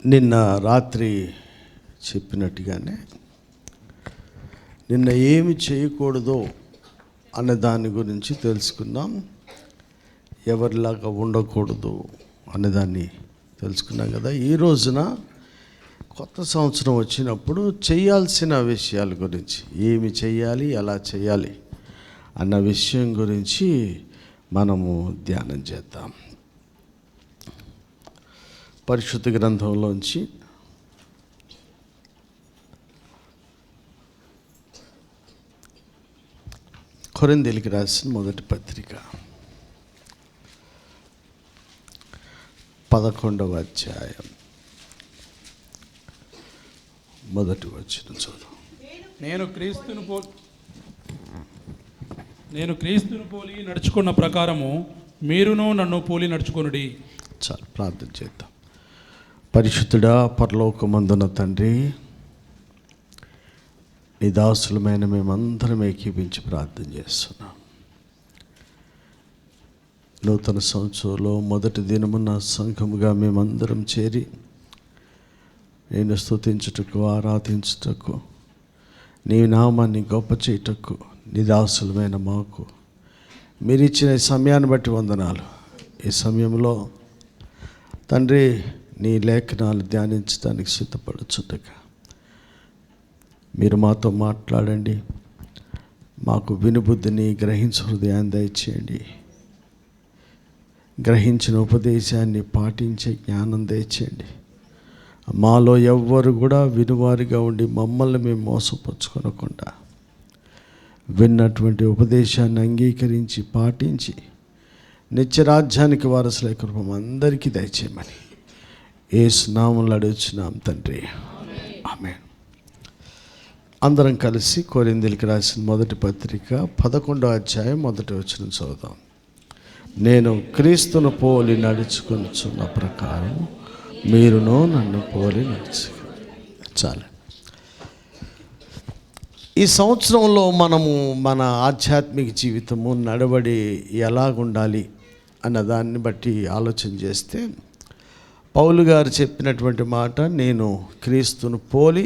నిన్న రాత్రి చెప్పినట్టుగానే నిన్న ఏమి చేయకూడదో అనే దాని గురించి తెలుసుకున్నాం. ఎవరిలాగా ఉండకూడదు అనేదాన్ని తెలుసుకున్నాం కదా. ఈ రోజున కొత్త సంవత్సరం వచ్చినప్పుడు చేయాల్సిన విషయాల గురించి, ఏమి చేయాలి, ఎలా చేయాలి అన్న విషయం గురించి మనము ధ్యానం చేద్దాం. పరిశుద్ధ గ్రంథంలోంచి కొరింథీయులకు రాసిన మొదటి పత్రిక 11వ అధ్యాయం మొదటి వచనం చదువు. నేను క్రీస్తును పోలి నడుచుకున్న ప్రకారము మీరును నన్ను పోలి నడుచుకొనుడి. చాలు, ప్రార్థన చేద్దాం. పరిశుద్ధుడా, పరలోకమందున తండ్రి, నీ దాసులమైన మేమందరం ఏకీపించి ప్రార్థన చేస్తున్నాం. నూతన సంవత్సరంలో మొదటి దినమున సంఘముగా మేమందరం చేరి నేను స్తుతించుటకు, ఆరాధించుటకు, నీ నామాన్ని గొప్ప చేయుటకు నీ దాసులమైన మాకు మీరు ఇచ్చిన సమయాన్ని బట్టి వందనాలు. ఈ సమయంలో తండ్రి నీ లేఖనాలు ధ్యానించడానికి సిద్ధపడుచుండగా మీరు మాతో మాట్లాడండి. మాకు వినుబుద్ధిని, గ్రహించు హృదయాన్ని దయచేయండి. గ్రహించిన ఉపదేశాన్ని పాటించే జ్ఞానం దయచేయండి. మాలో ఎవ్వరు కూడా వినువారిగా ఉండి మమ్మల్ని మేము మోసపరుచుకోనకుండా విన్నటువంటి ఉపదేశాన్ని అంగీకరించి పాటించి నిత్యరాజ్యానికి వారసులై కృప అందరికీ దయచేయమని యేసు నామములో అడుగుచున్నాం తండ్రి, ఆమేన్. అందరం కలిసి కొరింథీయులకు రాసిన మొదటి పత్రిక 11వ అధ్యాయం మొదటి వచనం చదువుదాం. నేను క్రీస్తును పోలి నడుచుకొనుచున్న ప్రకారం మీరును నన్ను పోలి నడుచుకు. చాలు. ఈ సంవత్సరంలో మనము మన ఆధ్యాత్మిక జీవితము నడవడి ఎలాగుండాలి అన్న దాన్ని బట్టి ఆలోచన చేస్తే, పౌలు గారు చెప్పినటువంటి మాట, నేను క్రీస్తును పోలి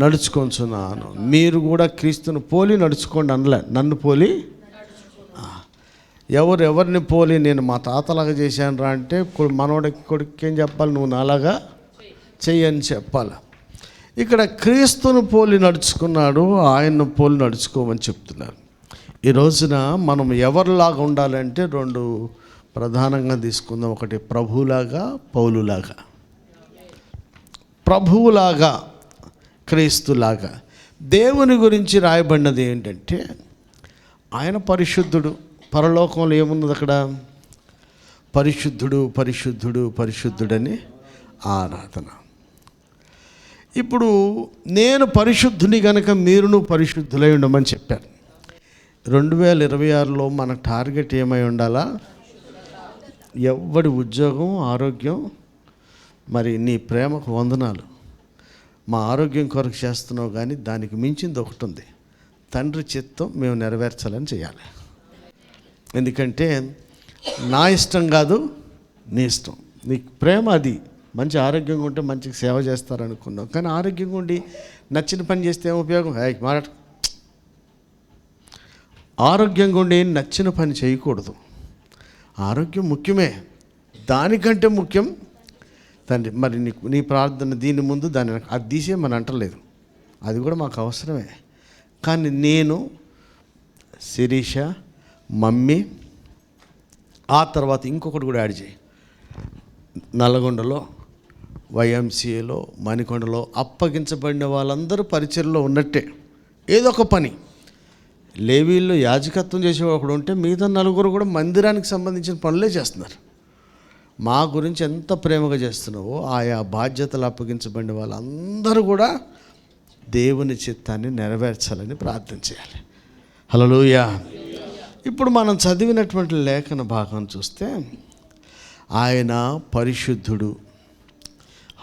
నడుచుకొంచున్నాను. మీరు కూడా క్రీస్తును పోలి నడుచుకోండి అనలే, నన్ను పోలి. ఎవరిని పోలి? నేను మా తాతలాగా చేశాను రా అంటే మనోడికి కొడుకు ఏం చెప్పాలి? నువ్వు నాలాగా చెయ్యని చెప్పాలి. ఇక్కడ క్రీస్తును పోలి నడుచుకున్నాడు, ఆయన్ను పోలి నడుచుకోమని చెప్తున్నారు. ఈ రోజున మనం ఎవరిలాగా ఉండాలంటే రెండు ప్రధానంగా తీసుకుందాం. ఒకటి ప్రభువులాగా, పౌలులాగా. ప్రభువులాగా, క్రీస్తులాగా. దేవుని గురించి రాయబడినది ఏంటంటే ఆయన పరిశుద్ధుడు. పరలోకంలో ఏమున్నది అక్కడ? పరిశుద్ధుడు, పరిశుద్ధుడు, పరిశుద్ధుడని ఆరాధన. ఇప్పుడు నేను పరిశుద్ధుని కనుక మీరును పరిశుద్ధులై ఉండమని చెప్పారు. 2026లో మన టార్గెట్ ఏమై ఉండాలా? ఎవడి ఉద్యోగం, ఆరోగ్యం, మరి నీ ప్రేమకు వందనాలు. మా ఆరోగ్యం కొరకు చేస్తున్నావు, కానీ దానికి మించింది ఒకటి ఉంది. తండ్రి చిత్తం మేము నెరవేర్చాలని చేయాలి. ఎందుకంటే నా ఇష్టం కాదు, నీ ఇష్టం. నీకు ప్రేమ అది. మంచి ఆరోగ్యంగా ఉంటే మంచిగా సేవ చేస్తారనుకున్నావు, కానీ ఆరోగ్యంగా ఉండి నచ్చిన పని చేస్తే ఏం ఉపయోగం? ఆరోగ్యంగా ఉండి నచ్చిన పని చేయకూడదు. ఆరోగ్యం ముఖ్యమే, దానికంటే ముఖ్యం తండ్రి. మరి నీ ప్రార్థన దీని ముందు దాని అది తీసేయమని అంటలేదు, అది కూడా మాకు అవసరమే. కానీ నేను, శిరీష, మమ్మీ, ఆ తర్వాత ఇంకొకటి కూడా యాడ్ చేయి. నల్గొండలో, వైఎంసీఏలో, మణికొండలో అప్పగించబడిన వాళ్ళందరూ పరిచర్లో ఉన్నట్టే. ఏదో ఒక పని. లేవీల్లో యాజకత్వం చేసేవాడు ఒకడు ఉంటే మిగతా నలుగురు కూడా మందిరానికి సంబంధించిన పనులే చేస్తున్నారు. మా గురించి ఎంత ప్రేమగా చేస్తున్నావో ఆయా బాధ్యతలు అప్పగించబడిన వాళ్ళందరూ కూడా దేవుని చిత్తాన్ని నెరవేర్చాలని ప్రార్థన చేయాలి. హల్లెలూయా. ఇప్పుడు మనం చదివినటువంటి లేఖన భాగం చూస్తే, ఆయన పరిశుద్ధుడు,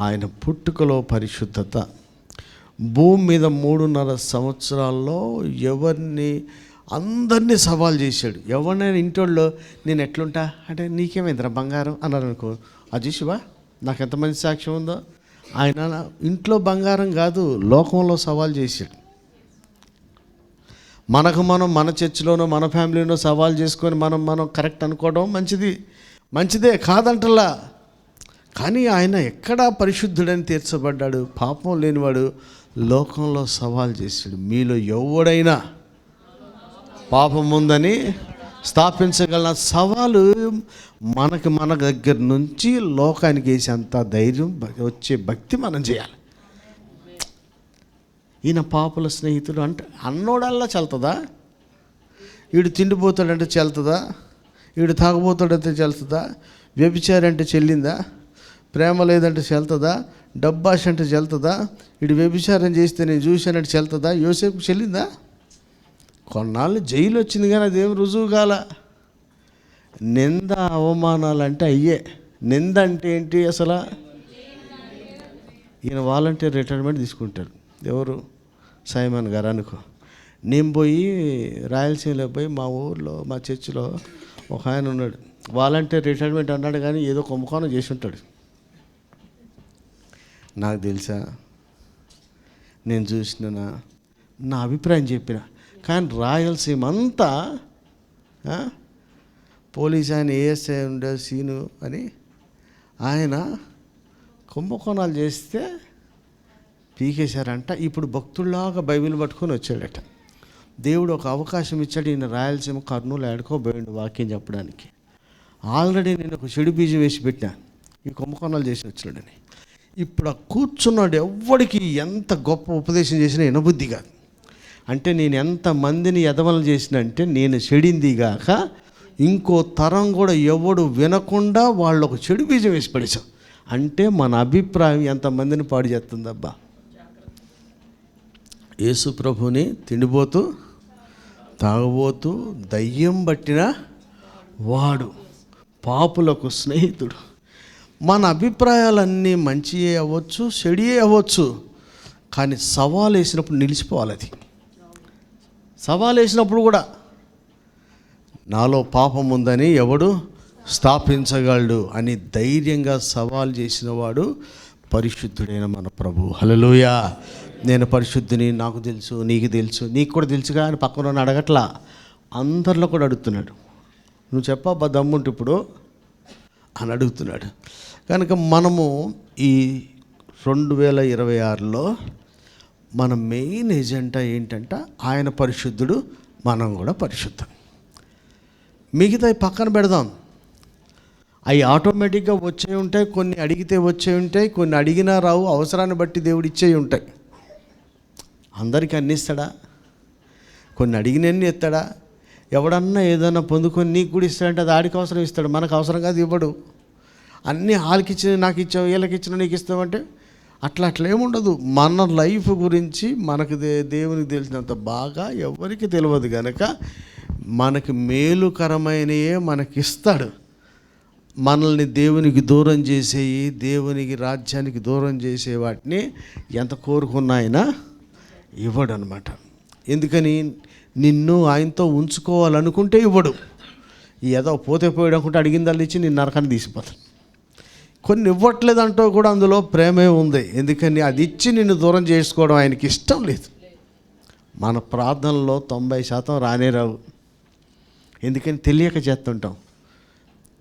ఆయన పుట్టుకలో పరిశుద్ధత. భూమి మీద 3.5 సంవత్సరాల్లో అందరినీ సవాల్ చేశాడు. ఎవరినైనా ఇంటోళ్ళు నేను ఎట్లుంటా అంటే నీకేమైందిరా బంగారం అన్నారు అనుకో, అది చూసివా నాకు ఎంతమంది సాక్ష్యం ఉందో, ఆయన ఇంట్లో బంగారం కాదు, లోకంలో సవాల్ చేశాడు. మన చర్చిలోనో మన ఫ్యామిలీలో సవాల్ చేసుకొని మనం కరెక్ట్ అనుకోవడం మంచిదే కాదంటలా. కానీ ఆయన ఎక్కడా పరిశుద్ధుడని తీర్చబడ్డాడు, పాపం లేనివాడు. లోకంలో సవాల్ చేశాడు, మీలో ఎవడైనా పాపం ఉందని స్థాపించగల సవాలు మన దగ్గర నుంచి లోకానికి వేసేంత ధైర్యం వచ్చే భక్తి మనం చేయాలి. ఈయన పాపుల స్నేహితుడు అంటే అన్నోడల్లా చెల్తుందా? వీడు తిండిపోతాడంటే చెల్తుందా? వీడు తాగబోతాడంటే చెల్తుందా? వ్యభిచారి అంటే చెల్లిందా? ప్రేమ లేదంటే చెల్తుందా? డబ్బాష అంటే చెల్తుందా? వీడు వ్యభిచారం చేస్తే నేను చూశానంటే చెల్తుందా? యోసేపు చెల్లిందా? కొన్నాళ్ళు జైలు వచ్చింది కానీ అదేం రుజువు కాల. నింద అవమానాలు అంటే అయ్యే. నింద అంటే ఏంటి అసలు? ఈయన వాలంటీర్ రిటైర్మెంట్ తీసుకుంటారు. ఎవరు? సైమన్ గారు అనుకో. నేను పోయి రాయలసీమలో పోయి మా ఊర్లో మా చర్చిలో ఒక ఆయన ఉన్నాడు, వాలంటీర్ రిటైర్మెంట్ అన్నాడు కానీ ఏదో కుంభకోణం చేసి ఉంటాడు. నాకు తెలుసా, నేను చూసినా, నా అభిప్రాయం చెప్పిన. కానీ రాయలసీమ అంతా పోలీస్ ఆయన ఏఎస్ఐ ఉండే సీను అని ఆయన కుంభకోణాలు చేస్తే పీకేశారంట. ఇప్పుడు భక్తుల్లాగా బైబిల్ పట్టుకొని వచ్చాడట. దేవుడు ఒక అవకాశం ఇచ్చాడు. ఈయన రాయలసీమ కర్నూలు ఆడుకోబోయిండు వాక్యం చెప్పడానికి. ఆల్రెడీ నేను ఒక చెడు బీజం వేసి పెట్టినా, ఈ కుంభకోణాలు చేసి వచ్చాడని. ఇప్పుడు ఆ కూర్చున్నాడు, ఎవ్వడికి ఎంత గొప్ప ఉపదేశం చేసినా వినబుద్ధి కాదు. అంటే నేను ఎంతమందిని ఎదవలు చేసిన అంటే నేను చెడిందిగాక ఇంకో తరం కూడా ఎవడు వినకుండా వాళ్ళు ఒక చెడు బీజం వేసి పడేశాం. అంటే మన అభిప్రాయం ఎంతమందిని పాడు చేస్తుందబ్బా. యేసు ప్రభుని తిండిపోతూ తాగబోతూ దయ్యం పట్టిన వాడు, పాపులకు స్నేహితుడు. మన అభిప్రాయాలన్నీ మంచియే అవ్వచ్చు, చెడియే అవ్వచ్చు. కానీ సవాల్ వేసినప్పుడు నిలిచిపోవాలి. అది సవాల్ వేసినప్పుడు కూడా నాలో పాపం ఉందని ఎవడు స్థాపించగలడు అని ధైర్యంగా సవాల్ చేసిన వాడు పరిశుద్ధుడైన మన ప్రభు. హల్లెలూయా. నేను పరిశుద్ధిని, నాకు తెలుసు, నీకు తెలుసు, నీకు కూడా తెలుసుగా అని పక్కన అడగట్లా, అందరిలో కూడా అడుగుతున్నాడు. నువ్వు చెప్పబ్బా దమ్ముంటే ఇప్పుడు అని అడుగుతున్నాడు. కనుక మనము ఈ 2026లో మన మెయిన్ ఎజెండా ఏంటంటే ఆయన పరిశుద్ధుడు, మనం కూడా పరిశుద్ధం. మిగతాయి పక్కన పెడదాం. అవి ఆటోమేటిక్గా వచ్చే ఉంటాయి, కొన్ని అడిగితే వచ్చే ఉంటాయి, కొన్ని అడిగినా రావు, అవసరాన్ని బట్టి దేవుడు ఇచ్చేవి ఉంటాయి. అందరికీ అన్ని ఇస్తాడా? కొన్ని అడిగినన్ని ఇస్తాడా? ఎవడన్నా ఏదన్నా పొందుకొని నీకు కూడా ఇస్తాడంటే అది ఆడికి అవసరం ఇస్తాడు, మనకు అవసరం కాదు ఇవ్వడు. అన్నీ వాళ్ళకి ఇచ్చిన నాకు ఇచ్చావు, వీళ్ళకి ఇచ్చిన నీకు ఇస్తావంటే అట్లా ఏముండదు. మన లైఫ్ గురించి మనకు దేవునికి తెలిసినంత బాగా ఎవరికి తెలియదు. కనుక మనకి మేలుకరమైనయే మనకిస్తాడు. మనల్ని దేవునికి దూరం చేసేయి, దేవునికి రాజ్యానికి దూరం చేసే వాటిని ఎంత కోరుకున్నా ఆయన ఇవ్వడు అనమాట. ఎందుకని? నిన్ను ఆయనతో ఉంచుకోవాలనుకుంటే ఇవ్వడు. ఏదో పోతే పోయాడు అనుకుంటే అడిగిందల్లా ఇచ్చి నిన్ను నరకాన్ని తీసిపోతాడు. కొన్ని ఇవ్వట్లేదంటూ కూడా అందులో ప్రేమే ఉంది. ఎందుకని? అది ఇచ్చి నిన్ను దూరం చేసుకోవడం ఆయనకి ఇష్టం లేదు. మన ప్రార్థనలో 90% రానే రావు. ఎందుకని? తెలియక చేస్తుంటాం.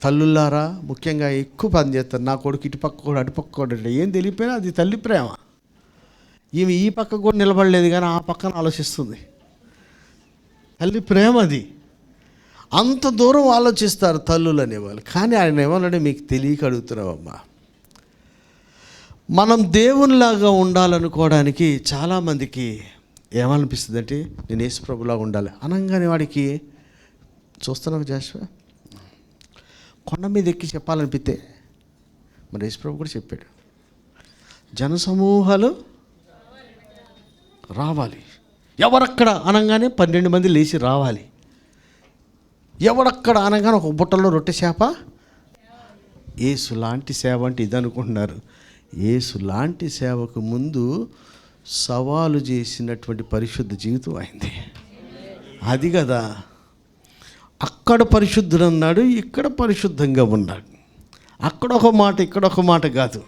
తల్లులారా ముఖ్యంగా ఎక్కువ పని చేస్తారు. నా కొడుకు ఇటు పక్క కూడా అటు పక్క కూడా ఏం తెలియపోయినా అది తల్లి ప్రేమ. ఈమె ఈ పక్క కూడా నిలబడలేదు కానీ ఆ పక్కన ఆలోచిస్తుంది. తల్లి ప్రేమ అది. అంత దూరం ఆలోచిస్తారు తల్లులు అనేవాళ్ళు. కానీ ఆయన ఏమన్నాడు? మీకు తెలియక అడుగుతున్నావమ్మా. మనం దేవునిలాగా ఉండాలనుకోవడానికి చాలామందికి ఏమనిపిస్తుంది అంటే నేను యేసు ప్రభులాగా ఉండాలి అనగానే వాడికి చూస్తున్నావు జాషువా, కొండ మీద ఎక్కి చెప్పాలనిపిస్తే మరి యేసు ప్రభు కూడా చెప్పాడు, జనసమూహాలు రావాలి. ఎవరక్కడ అనగానే 12 మంది లేచి రావాలి. ఎవడక్కడ అనగానే ఒక బుట్టలో రొట్టె చేప. యేసు లాంటి సేవ అంటే ఇది అనుకుంటున్నారు. యేసు లాంటి సేవకు ముందు సవాలు చేసినటువంటి పరిశుద్ధ జీవితం అయింది. అది కదా, అక్కడ పరిశుద్ధుడు అన్నాడు, ఇక్కడ పరిశుద్ధంగా ఉన్నాడు. అక్కడ ఒక మాట ఇక్కడ ఒక మాట కాదు.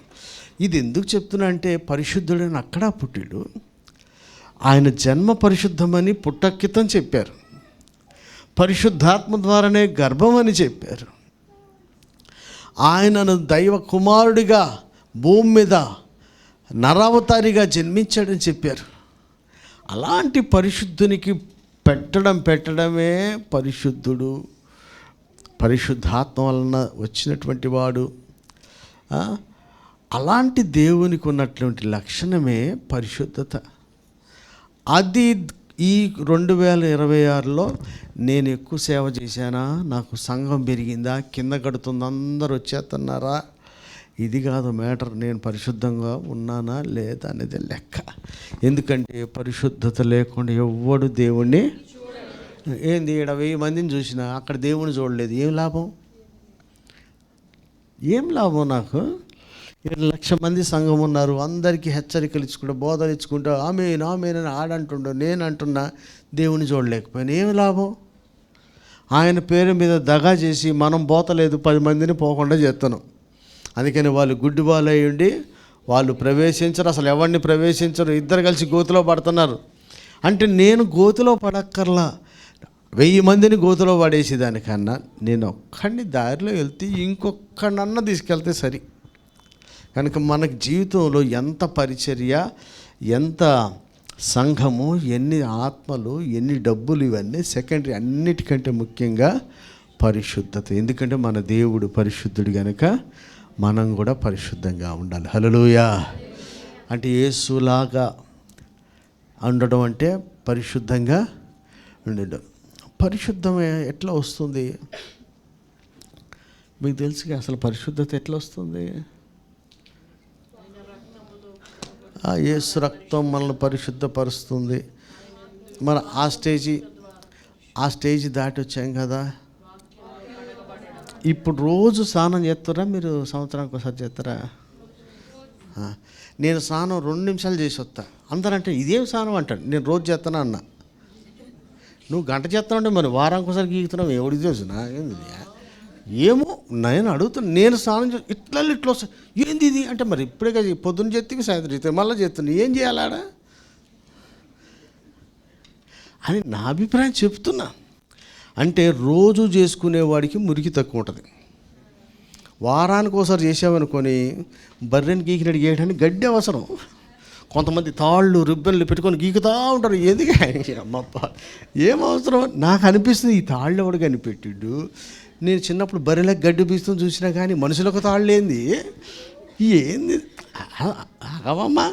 ఇది ఎందుకు చెప్తున్నా అంటే పరిశుద్ధుడని అక్కడ పుట్టిడు. ఆయన జన్మ పరిశుద్ధమని పుట్టక్కితం చెప్పారు. పరిశుద్ధాత్మ ద్వారానే గర్భం అని చెప్పారు. ఆయనను దైవ కుమారుడిగా భూమి మీద నరావతారిగా జన్మించాడని చెప్పారు. అలాంటి పరిశుద్ధునికి పెట్టడమే పరిశుద్ధుడు, పరిశుద్ధాత్మ వలన వచ్చినటువంటి వాడు. అలాంటి దేవునికి ఉన్నటువంటి లక్షణమే పరిశుద్ధత. అది ఈ 2026లో నేను ఎక్కువ సేవ చేశానా, నాకు సంఘం పెరిగిందా, కింద కడుతుంది, అందరూ వచ్చేస్తున్నారా, ఇది కాదు మ్యాటర్. నేను పరిశుద్ధంగా ఉన్నానా లేదా అనేది లెక్క. ఎందుకంటే పరిశుద్ధత లేకుండా ఎవ్వడు దేవుణ్ణి ఏంది 1000 మందిని చూసినా అక్కడ దేవుని చూడలేదు, ఏం లాభం? నాకు 1,00,000 మంది సంఘం ఉన్నారు, అందరికీ హెచ్చరికలు ఇచ్చుకుంటూ బోధలు ఇచ్చుకుంటూ ఆమేన్ అని ఆడంటుండో నేను అంటున్నా, దేవుని చూడలేకపోయినా ఏం లాభం? ఆయన పేరు మీద దగా చేసి మనం పోతలేదు 10 మందిని పోకుండా చేస్తున్నాం. అందుకని వాళ్ళు గుడ్డి బాలు అయ్యుండి వాళ్ళు ప్రవేశించరు, అసలు ఎవరిని ప్రవేశించరు, ఇద్దరు కలిసి గోతిలో పడుతున్నారు. అంటే నేను గోతిలో పడక్కర్లా, 1000 మందిని గోతిలో పడేసేదానికన్నా నేను ఒక్కడిని దారిలో వెళ్తే ఇంకొక్కడన్నా తీసుకెళ్తే సరి. కనుక మనకు జీవితంలో ఎంత పరిచర్య, ఎంత సంఘము, ఎన్ని ఆత్మలు, ఎన్ని డబ్బులు, ఇవన్నీ సెకండరీ. అన్నిటికంటే ముఖ్యంగా పరిశుద్ధత. ఎందుకంటే మన దేవుడు పరిశుద్ధుడు కనుక మనం కూడా పరిశుద్ధంగా ఉండాలి. హల్లెలూయా. అంటే యేసులాగా ఉండడం అంటే పరిశుద్ధంగా ఉండడం. పరిశుద్ధం ఎట్లా వస్తుంది మీకు తెలుసుగా? అసలు పరిశుద్ధత ఎట్లా వస్తుంది? యేసు రక్తం మనల్ని పరిశుద్ధపరుస్తుంది. మన ఆ స్టేజీ దాటి వచ్చాం కదా. ఇప్పుడు రోజు స్నానం చేస్తారా మీరు? సంవత్సరానికి ఒకసారి చేస్తారా? నేను స్నానం 2 నిమిషాలు చేసి వస్తా. అందరంటే ఇదేం స్నానం అంటాడు. నేను రోజు చేస్తాను అన్న. నువ్వు గంట చేస్తావు అంటే మరి వారానికి ఒకసారి గీకుతున్నావు, ఎవడికి తెలుసునా? ఏమో నేను అడుగుతాను. నేను స్నానం ఇట్లా వస్తా, ఏంది ఇది అంటే మరి ఇప్పుడే కదా పొద్దున్న చేస్తే సాయంత్రం చేస్తే మళ్ళీ చేస్తాను, ఏం చేయాలాడా అని నా అభిప్రాయం చెప్తున్నా. అంటే రోజు చేసుకునేవాడికి మురికి తక్కువ ఉంటుంది. వారానికి ఒకసారి చేసామనుకొని బర్రెని గీకినట్టు గీయడానికి గడ్డి అవసరం. కొంతమంది తాళ్ళు రిబ్బన్లు పెట్టుకొని గీకుతూ ఉంటారు. ఎందుకు అమ్మప్ప ఏం అవసరం? నాకు అనిపిస్తుంది ఈ తాళ్ళు ఎవడు కనిపెట్టిడు. నేను చిన్నప్పుడు బర్రెలకు గడ్డి పీస్తూ చూసినా కానీ మనుషులకు తాళ్ళు ఏంది అవమ్మా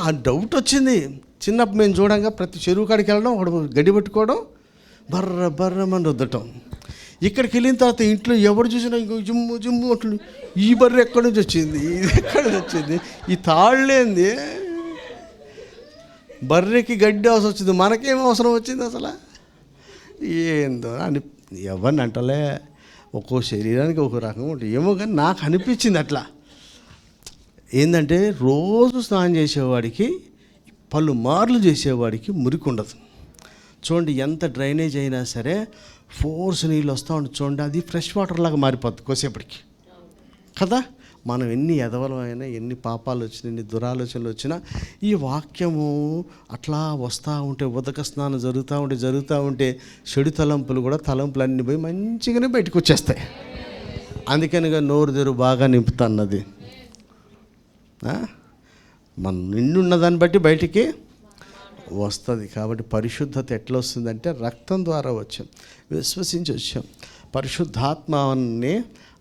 ఆ డౌట్ వచ్చింది. చిన్నప్పుడు మేము చూడంగా ప్రతి చెరువు కాడికి వెళ్ళడం, ఒకడు గడ్డి పట్టుకోవడం, బర్రమని రుద్దటం. ఇక్కడికి వెళ్ళిన తర్వాత ఇంట్లో ఎవరు చూసినా ఇంకో జిమ్ము అట్లు, ఈ బర్రె ఎక్కడి నుంచి వచ్చింది, ఇది ఎక్కడి నుంచి వచ్చింది, ఈ తాళ్ళేంది, బర్రెకి గడ్డి అవసరం వచ్చింది, మనకేం అవసరం వచ్చింది అసలు? ఏందో అని ఎవరిని అంటలే, ఒక్కో శరీరానికి ఒక రకం ఉంటుంది ఏమో, కానీ నాకు అనిపించింది అట్లా. ఏంటంటే రోజు స్నానం చేసేవాడికి, పలుమార్లు చేసేవాడికి మురికి ఉండదు. చూడండి, ఎంత డ్రైనేజ్ అయినా సరే ఫోర్స్ నీళ్ళు వస్తూ ఉంటుంది చూడండి, అది ఫ్రెష్ వాటర్ లాగా మారిపోద్ది కోసేపటికి కదా. మనం ఎన్ని ఎదవలమైనా, ఎన్ని పాపాలు వచ్చినా, ఎన్ని దురాలోచనలు వచ్చినా, ఈ వాక్యము అట్లా వస్తూ ఉంటే, ఉదక స్నానం జరుగుతూ ఉంటే చెడు తలంపులు కూడా తలంపులు పోయి మంచిగానే బయటకు వచ్చేస్తాయి. అందుకనిగా నోరు తెరు బాగా నింపుతున్నది. మన నిండున్న దాన్ని బట్టి బయటికి వస్తుంది. కాబట్టి పరిశుద్ధత ఎట్లా వస్తుందంటే రక్తం ద్వారా వచ్చాం, విశ్వసించి వచ్చాం. పరిశుద్ధాత్మని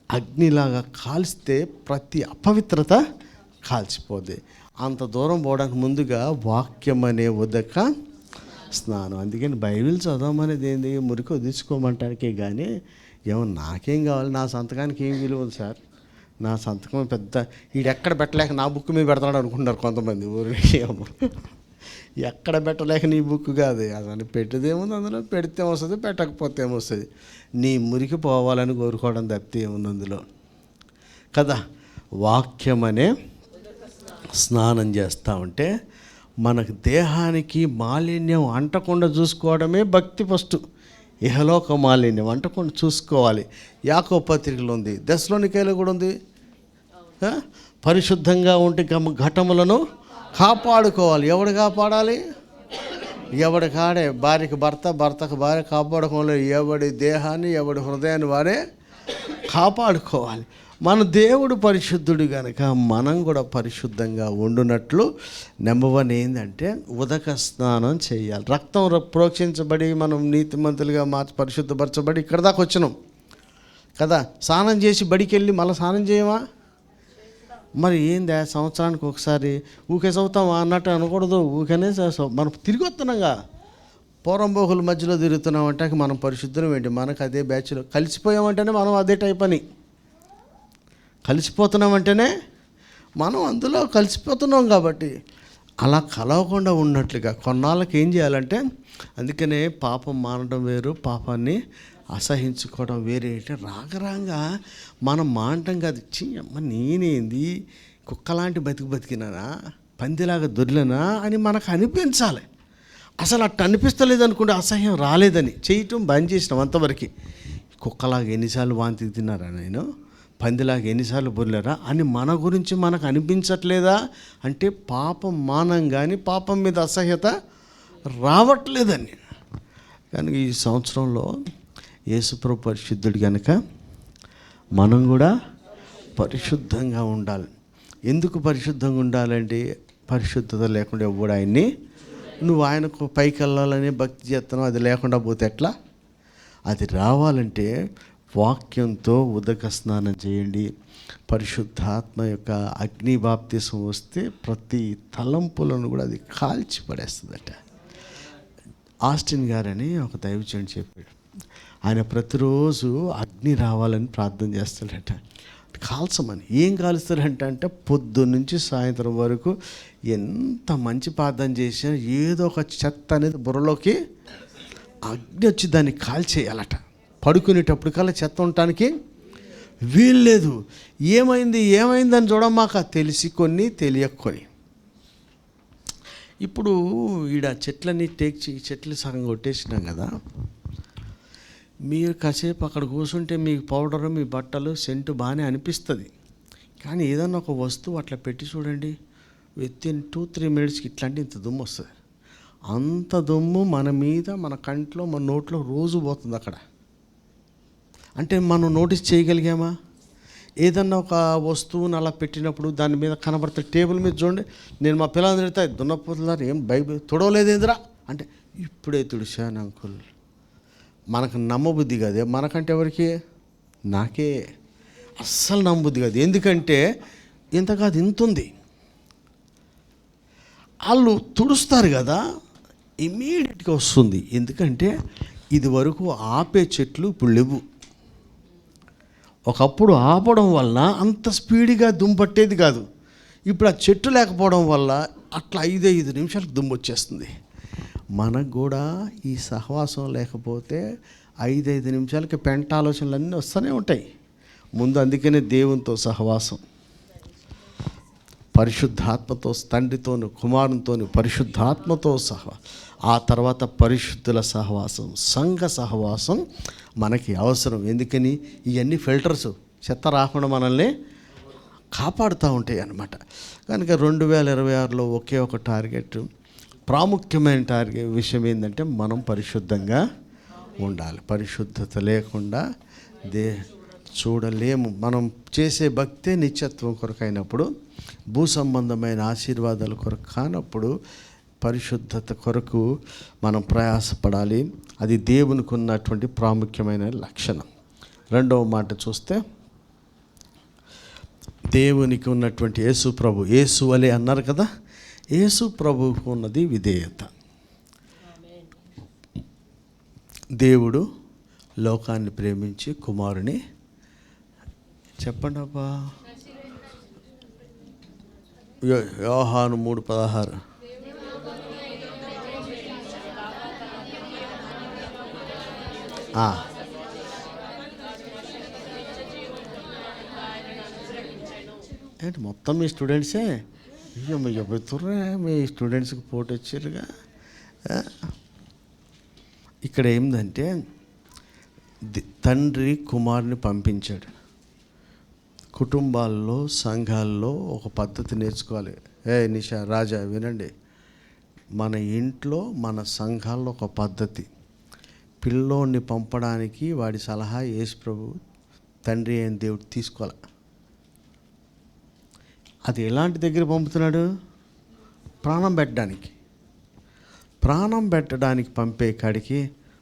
అగ్నిలాగా కాల్స్తే ప్రతి అపవిత్రత కాల్చిపోద్ది. అంత దూరం పోవడానికి ముందుగా వాక్యం అనే ఉదక స్నానం. అందుకని బైబిల్ చదవమనేది ఏంది, మురికి వదిలించుకోమంటానికే కానీ ఏమో నాకేం కావాలి, నా సంతకానికి ఏం విలువ ఉంది సార్, నా సంతకం పెద్ద ఈడెక్కడ పెట్టలేక నా బుక్ మీద పెడతాడు అనుకుంటున్నారు కొంతమంది. ఏమో ఎక్కడ పెట్టలేక నీ బుక్ కాదు, అసలు పెట్టేదేముంది అందులో, పెడితే వస్తుంది, పెట్టకపోతే ఏమొస్తుంది, నీ మురికి పోవాలని కోరుకోవడం తప్పితే ఏముంది అందులో కదా. వాక్యం అనే స్నానం చేస్తూ ఉంటే మనకు దేహానికి మాలిన్యం అంటకుండా చూసుకోవడమే భక్తి. ఫస్ట్ ఇహలోక మాలిన్యం అంటకుండా చూసుకోవాలి. యాకోబు పత్రికలో ఉంది, దెస్సలోనికైలో కూడా ఉంది, పరిశుద్ధంగా ఉంటే ఘటములను కాపాడుకోవాలి. ఎవడు కాపాడాలి? ఎవడి కాడే. భార్యకి భర్త, భర్తకు భార్య కాపాడుకోవాలి. ఎవడి దేహాన్ని, ఎవడి హృదయాన్ని వారే కాపాడుకోవాలి. మన దేవుడు పరిశుద్ధుడు కనుక మనం కూడా పరిశుద్ధంగా ఉండునట్లు నెంబర్ 1 ఏంటంటే ఉదక స్నానం చేయాలి. రక్తం ప్రోక్షించబడి మనం నీతిమంతులుగా మార్చి పరిశుద్ధపరచబడి ఇక్కడ దాకా వచ్చినాం కదా. స్నానం చేసి బడికి వెళ్ళి మళ్ళీ స్నానం చేయమా? మరి ఏందా సంవత్సరానికి ఒకసారి ఊకే చదువుతామా అన్నట్టు అనకూడదు. ఊకనే మనం తిరిగి వస్తున్నాంగా. పోరంబోకుల మధ్యలో తిరుగుతున్నామంటే మనం పరిశుద్ధం ఏంటి? మనకు అదే బ్యాచ్లో కలిసిపోయామంటేనే మనం అదే టైప్ అని. కలిసిపోతున్నామంటేనే మనం అందులో కలిసిపోతున్నాం. కాబట్టి అలా కలవకుండా ఉన్నట్లుగా కొన్నాళ్ళకి ఏం చేయాలంటే, అందుకనే పాపం మానడం వేరు, పాపాన్ని అసహించుకోవడం వేరే. అంటే రాగరాగా మనం మానటం కాదు. అమ్మ నేనేంది కుక్కలాంటి బతికినానా, పందిలాగా దొరిలేనా అని మనకు అనిపించాలి. అసలు అట్ట అనిపిస్తలేదు అనుకుంటే అసహ్యం రాలేదని చేయటం బంద్ చేసినాం అంతవరకు. కుక్కలాగా ఎన్నిసార్లు వాంతికి తిన్నారా, నేను పందిలాగా ఎన్నిసార్లు బొర్లేరా అని మన గురించి మనకు అనిపించట్లేదా అంటే పాపం మానం కానీ పాపం మీద అసహ్యత రావట్లేదని. కనుక ఈ సంవత్సరంలో యేసుప్రభు పరిశుద్ధుడు కనుక మనం కూడా పరిశుద్ధంగా ఉండాలి. ఎందుకు పరిశుద్ధంగా ఉండాలంటే, పరిశుద్ధత లేకుండా ఎవ్వడు ఆయన్ని, నువ్వు ఆయనకు పైకి వెళ్ళాలని భక్తి చేస్తున్నావు, అది లేకుండా పోతే ఎట్లా? అది రావాలంటే వాక్యంతో ఉదక స్నానం చేయండి. పరిశుద్ధాత్మ యొక్క అగ్ని బాప్తిసం వస్తే ప్రతి తలంపులను కూడా అది కాల్చి పడేస్తుందట. ఆస్టిన్ గారని ఒక దైవజనుడు చెప్పాడు. ఆయన ప్రతిరోజు అగ్ని రావాలని ప్రార్థన చేస్తాడట. కాల్చమని. ఏం కాలుస్తారంటే పొద్దున్న నుంచి సాయంత్రం వరకు ఎంత మంచి ప్రార్థన చేసినా ఏదో ఒక చెత్త అనేది బుర్రలోకి అగ్ని వచ్చి దాన్ని కాల్చేయాలట. పడుకునేటప్పుడు కల్లా చెత్త ఉండటానికి వీల్లేదు. ఏమైందని చూడమాక, తెలిసి కొన్ని తెలియకొని. ఇప్పుడు ఈడ చెట్లన్నీ చెట్లు సగం కొట్టేసినాం కదా. మీరు కాసేపు అక్కడ కూర్చుంటే మీకు పౌడరు, మీ బట్టలు, సెంటు బాగానే అనిపిస్తుంది. కానీ ఏదన్నా ఒక వస్తువు అట్లా పెట్టి చూడండి, వితిన్ 2-3 మినిట్స్కి ఇట్లాంటి ఇంత దుమ్ము వస్తుంది. అంత దుమ్ము మన మీద, మన కంట్లో, మన నోట్లో రోజు పోతుంది అక్కడ. అంటే మనం నోటీస్ చేయగలిగామా? ఏదన్నా ఒక వస్తువుని అలా పెట్టినప్పుడు దాని మీద కనబడితే, టేబుల్ మీద చూడండి, నేను మా పిల్లలు తిడతా, దున్నపోతున్నారు, ఏం బైబిల్ తుడవలేదేందిరా అంటే, ఇప్పుడే తుడిచాను అంకుల్. మనకు నమ్మబుద్ధి కాదే. మనకంటే ఎవరికి? నాకే అస్సలు నమ్మబుద్ధి కాదు. ఎందుకంటే ఇంత కాదు, ఇంత ఉంది. వాళ్ళు తుడుస్తారు కదా, ఇమీడియట్గా వస్తుంది. ఎందుకంటే ఇది వరకు ఆపే చెట్లు ఇప్పుడు లేవు. ఒకప్పుడు ఆపడం వల్ల అంత స్పీడ్గా దుమ్ము పట్టేది కాదు. ఇప్పుడు ఆ చెట్టు లేకపోవడం వల్ల అట్లా 5 నిమిషాలకు దుమ్ము వచ్చేస్తుంది. మనకు కూడా ఈ సహవాసం లేకపోతే 5 నిమిషాలకి పెంట ఆలోచనలు అన్నీ వస్తూనే ఉంటాయి. ముందు అందుకనే దేవునితో సహవాసం, పరిశుద్ధాత్మతో, తండ్రితోను కుమారునితోను పరిశుద్ధాత్మతో ఆ తర్వాత పరిశుద్ధుల సహవాసం, సంఘ సహవాసం మనకి అవసరం. ఎందుకని? ఇవన్నీ ఫిల్టర్స్, చెత్త రాకుండా మనల్ని కాపాడుతూ ఉంటాయి అన్నమాట. కనుక 2026లో ఒకే ఒక టార్గెట్, ప్రాముఖ్యమైన విషయం ఏంటంటే మనం పరిశుద్ధంగా ఉండాలి. పరిశుద్ధత లేకుండా చూడలేము. మనం చేసే భక్తే నిత్యత్వం కొరకైనప్పుడు, భూ సంబంధమైన ఆశీర్వాదాల కొరకు కానప్పుడు పరిశుద్ధత కొరకు మనం ప్రయాసపడాలి. అది దేవునికి ఉన్నటువంటి ప్రాముఖ్యమైన లక్షణం. రెండవ మాట చూస్తే, దేవునికి ఉన్నటువంటి యేసు ప్రభు, యేసు అలే అన్నారు కదా, యేసు ప్రభువుకు ఉన్నది విధేయత. దేవుడు లోకాన్ని ప్రేమించి కుమారుని, చెప్పండి అబ్బా, యోహాను 3:16. ఏంటి మొత్తం మీ స్టూడెంట్సే? మీ చెబుతుర్రా, మీ స్టూడెంట్స్కి పోటీ వచ్చారుగా. ఇక్కడ ఏంటంటే తండ్రి కుమారుని పంపించాడు. కుటుంబాల్లో, సంఘాల్లో ఒక పద్ధతి నేర్చుకోవాలి. నిషా, రాజా వినండి. మన ఇంట్లో, మన సంఘాల్లో ఒక పద్ధతి. పిల్లోడిని పంపడానికి వాడి సలహా యేసు ప్రభు తండ్రి అయిన దేవుడు తీసుకోవాలి. అది ఎలాంటి దగ్గర పంపుతున్నాడు? ప్రాణం పెట్టడానికి. ప్రాణం పెట్టడానికి పంపే కాడికి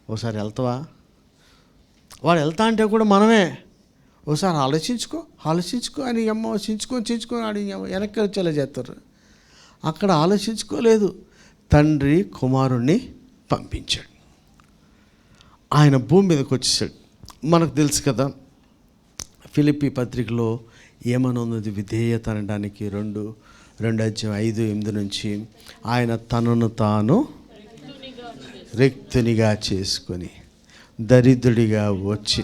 ఒకసారి వెళ్తావా? వాడు వెళ్తా అంటే కూడా మనమే ఒకసారి ఆలోచించుకో అని చించుకొని ఆడి వెనక్కి వచ్చేలా చేస్తారు. అక్కడ ఆలోచించుకోలేదు. తండ్రి కుమారుణ్ణి పంపించాడు. ఆయన భూమి మీదకి వచ్చేసాడు. మనకు తెలుసు కదా, ఫిలిప్పీ పత్రికలో ఏమనున్నది? విధేయత అనడానికి 2:5-8 నుంచి ఆయన తనను తాను రిక్తునిగా చేసుకొని దరిద్రుడిగా వచ్చి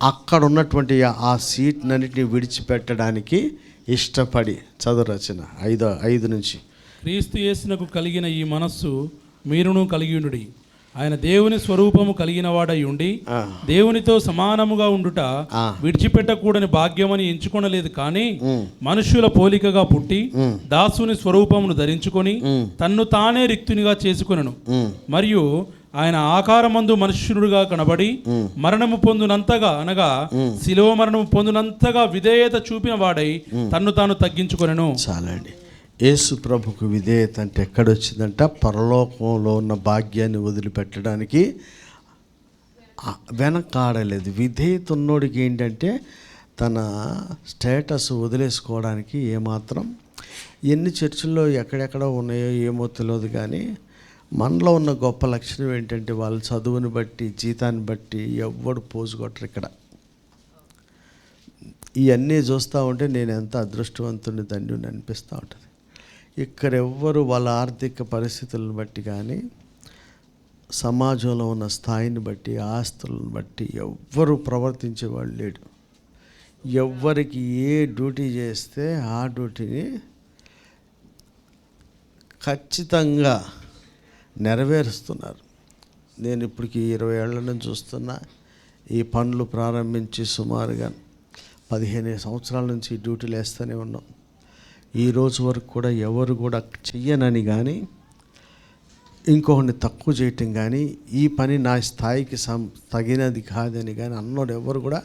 అక్కడ ఉన్నటువంటి ఆ సీట్నన్నిటిని విడిచిపెట్టడానికి ఇష్టపడి, చదువు రచన 5 నుంచి, క్రీస్తు యేసునకు కలిగిన ఈ మనస్సు మీరును కలిగి ఉండుడి. ఆయన దేవుని స్వరూపము కలిగిన వాడై ఉండి దేవునితో సమానముగా ఉండుట విడిచిపెట్టకూడని భాగ్యమని ఎంచుకొనలేదు, కానీ మనుష్యుల పోలికగా పుట్టి దాసుని స్వరూపమును ధరించుకొని తన్ను తానే రిక్తునిగా చేసుకొనెను. మరియు ఆయన ఆకారమందు మనుష్యుడుగా కనబడి మరణము పొందునంతగా, అనగా శిలువ మరణము పొందునంతగా విధేయత చూపిన వాడై తన్ను తాను తగ్గించుకొనెను. చాలండి. యేసు ప్రభుకు విధేయత అంటే ఎక్కడొచ్చిందంట? పరలోకంలో ఉన్న భాగ్యాన్ని వదిలిపెట్టడానికి వెనకాడలేదు. విధేయత ఉన్నోడికి ఏంటంటే తన స్టేటస్ వదిలేసుకోవడానికి ఏమాత్రం, ఎన్ని చర్చిల్లో ఎక్కడెక్కడ ఉన్నాయో ఏమో తెలియదు, కానీ మనలో ఉన్న గొప్ప లక్షణం ఏంటంటే వాళ్ళ చదువుని బట్టి, జీతాన్ని బట్టి ఎవ్వడు పోజు కొట్టరు. ఇక్కడ ఇవన్నీ చూస్తూ ఉంటే నేను ఎంత అదృష్టవంతుని, ధన్యుని అనిపిస్తూ ఉంటుంది. ఇక్కడ ఎవ్వరు వాళ్ళ ఆర్థిక పరిస్థితులను బట్టి కానీ, సమాజంలో ఉన్న స్థాయిని బట్టి, ఆస్తులను బట్టి ఎవ్వరు ప్రవర్తించేవాళ్ళు లేడు. ఎవ్వరికి ఏ డ్యూటీ చేస్తే ఆ డ్యూటీని ఖచ్చితంగా నెరవేరుస్తున్నారు. నేను ఇప్పటికి 20 ఏళ్ల నుంచి చూస్తున్నా. ఈ పనులు ప్రారంభించి సుమారుగా 15 సంవత్సరాల నుంచి డ్యూటీలు వేస్తూనే ఉన్నాం. ఈ రోజు వరకు కూడా ఎవరు కూడా చెయ్యనని కానీ, ఇంకొకరిని తక్కువ చేయటం కానీ, ఈ పని నా స్థాయికి తగినది కాదని కానీ అన్నోడు ఎవరు కూడా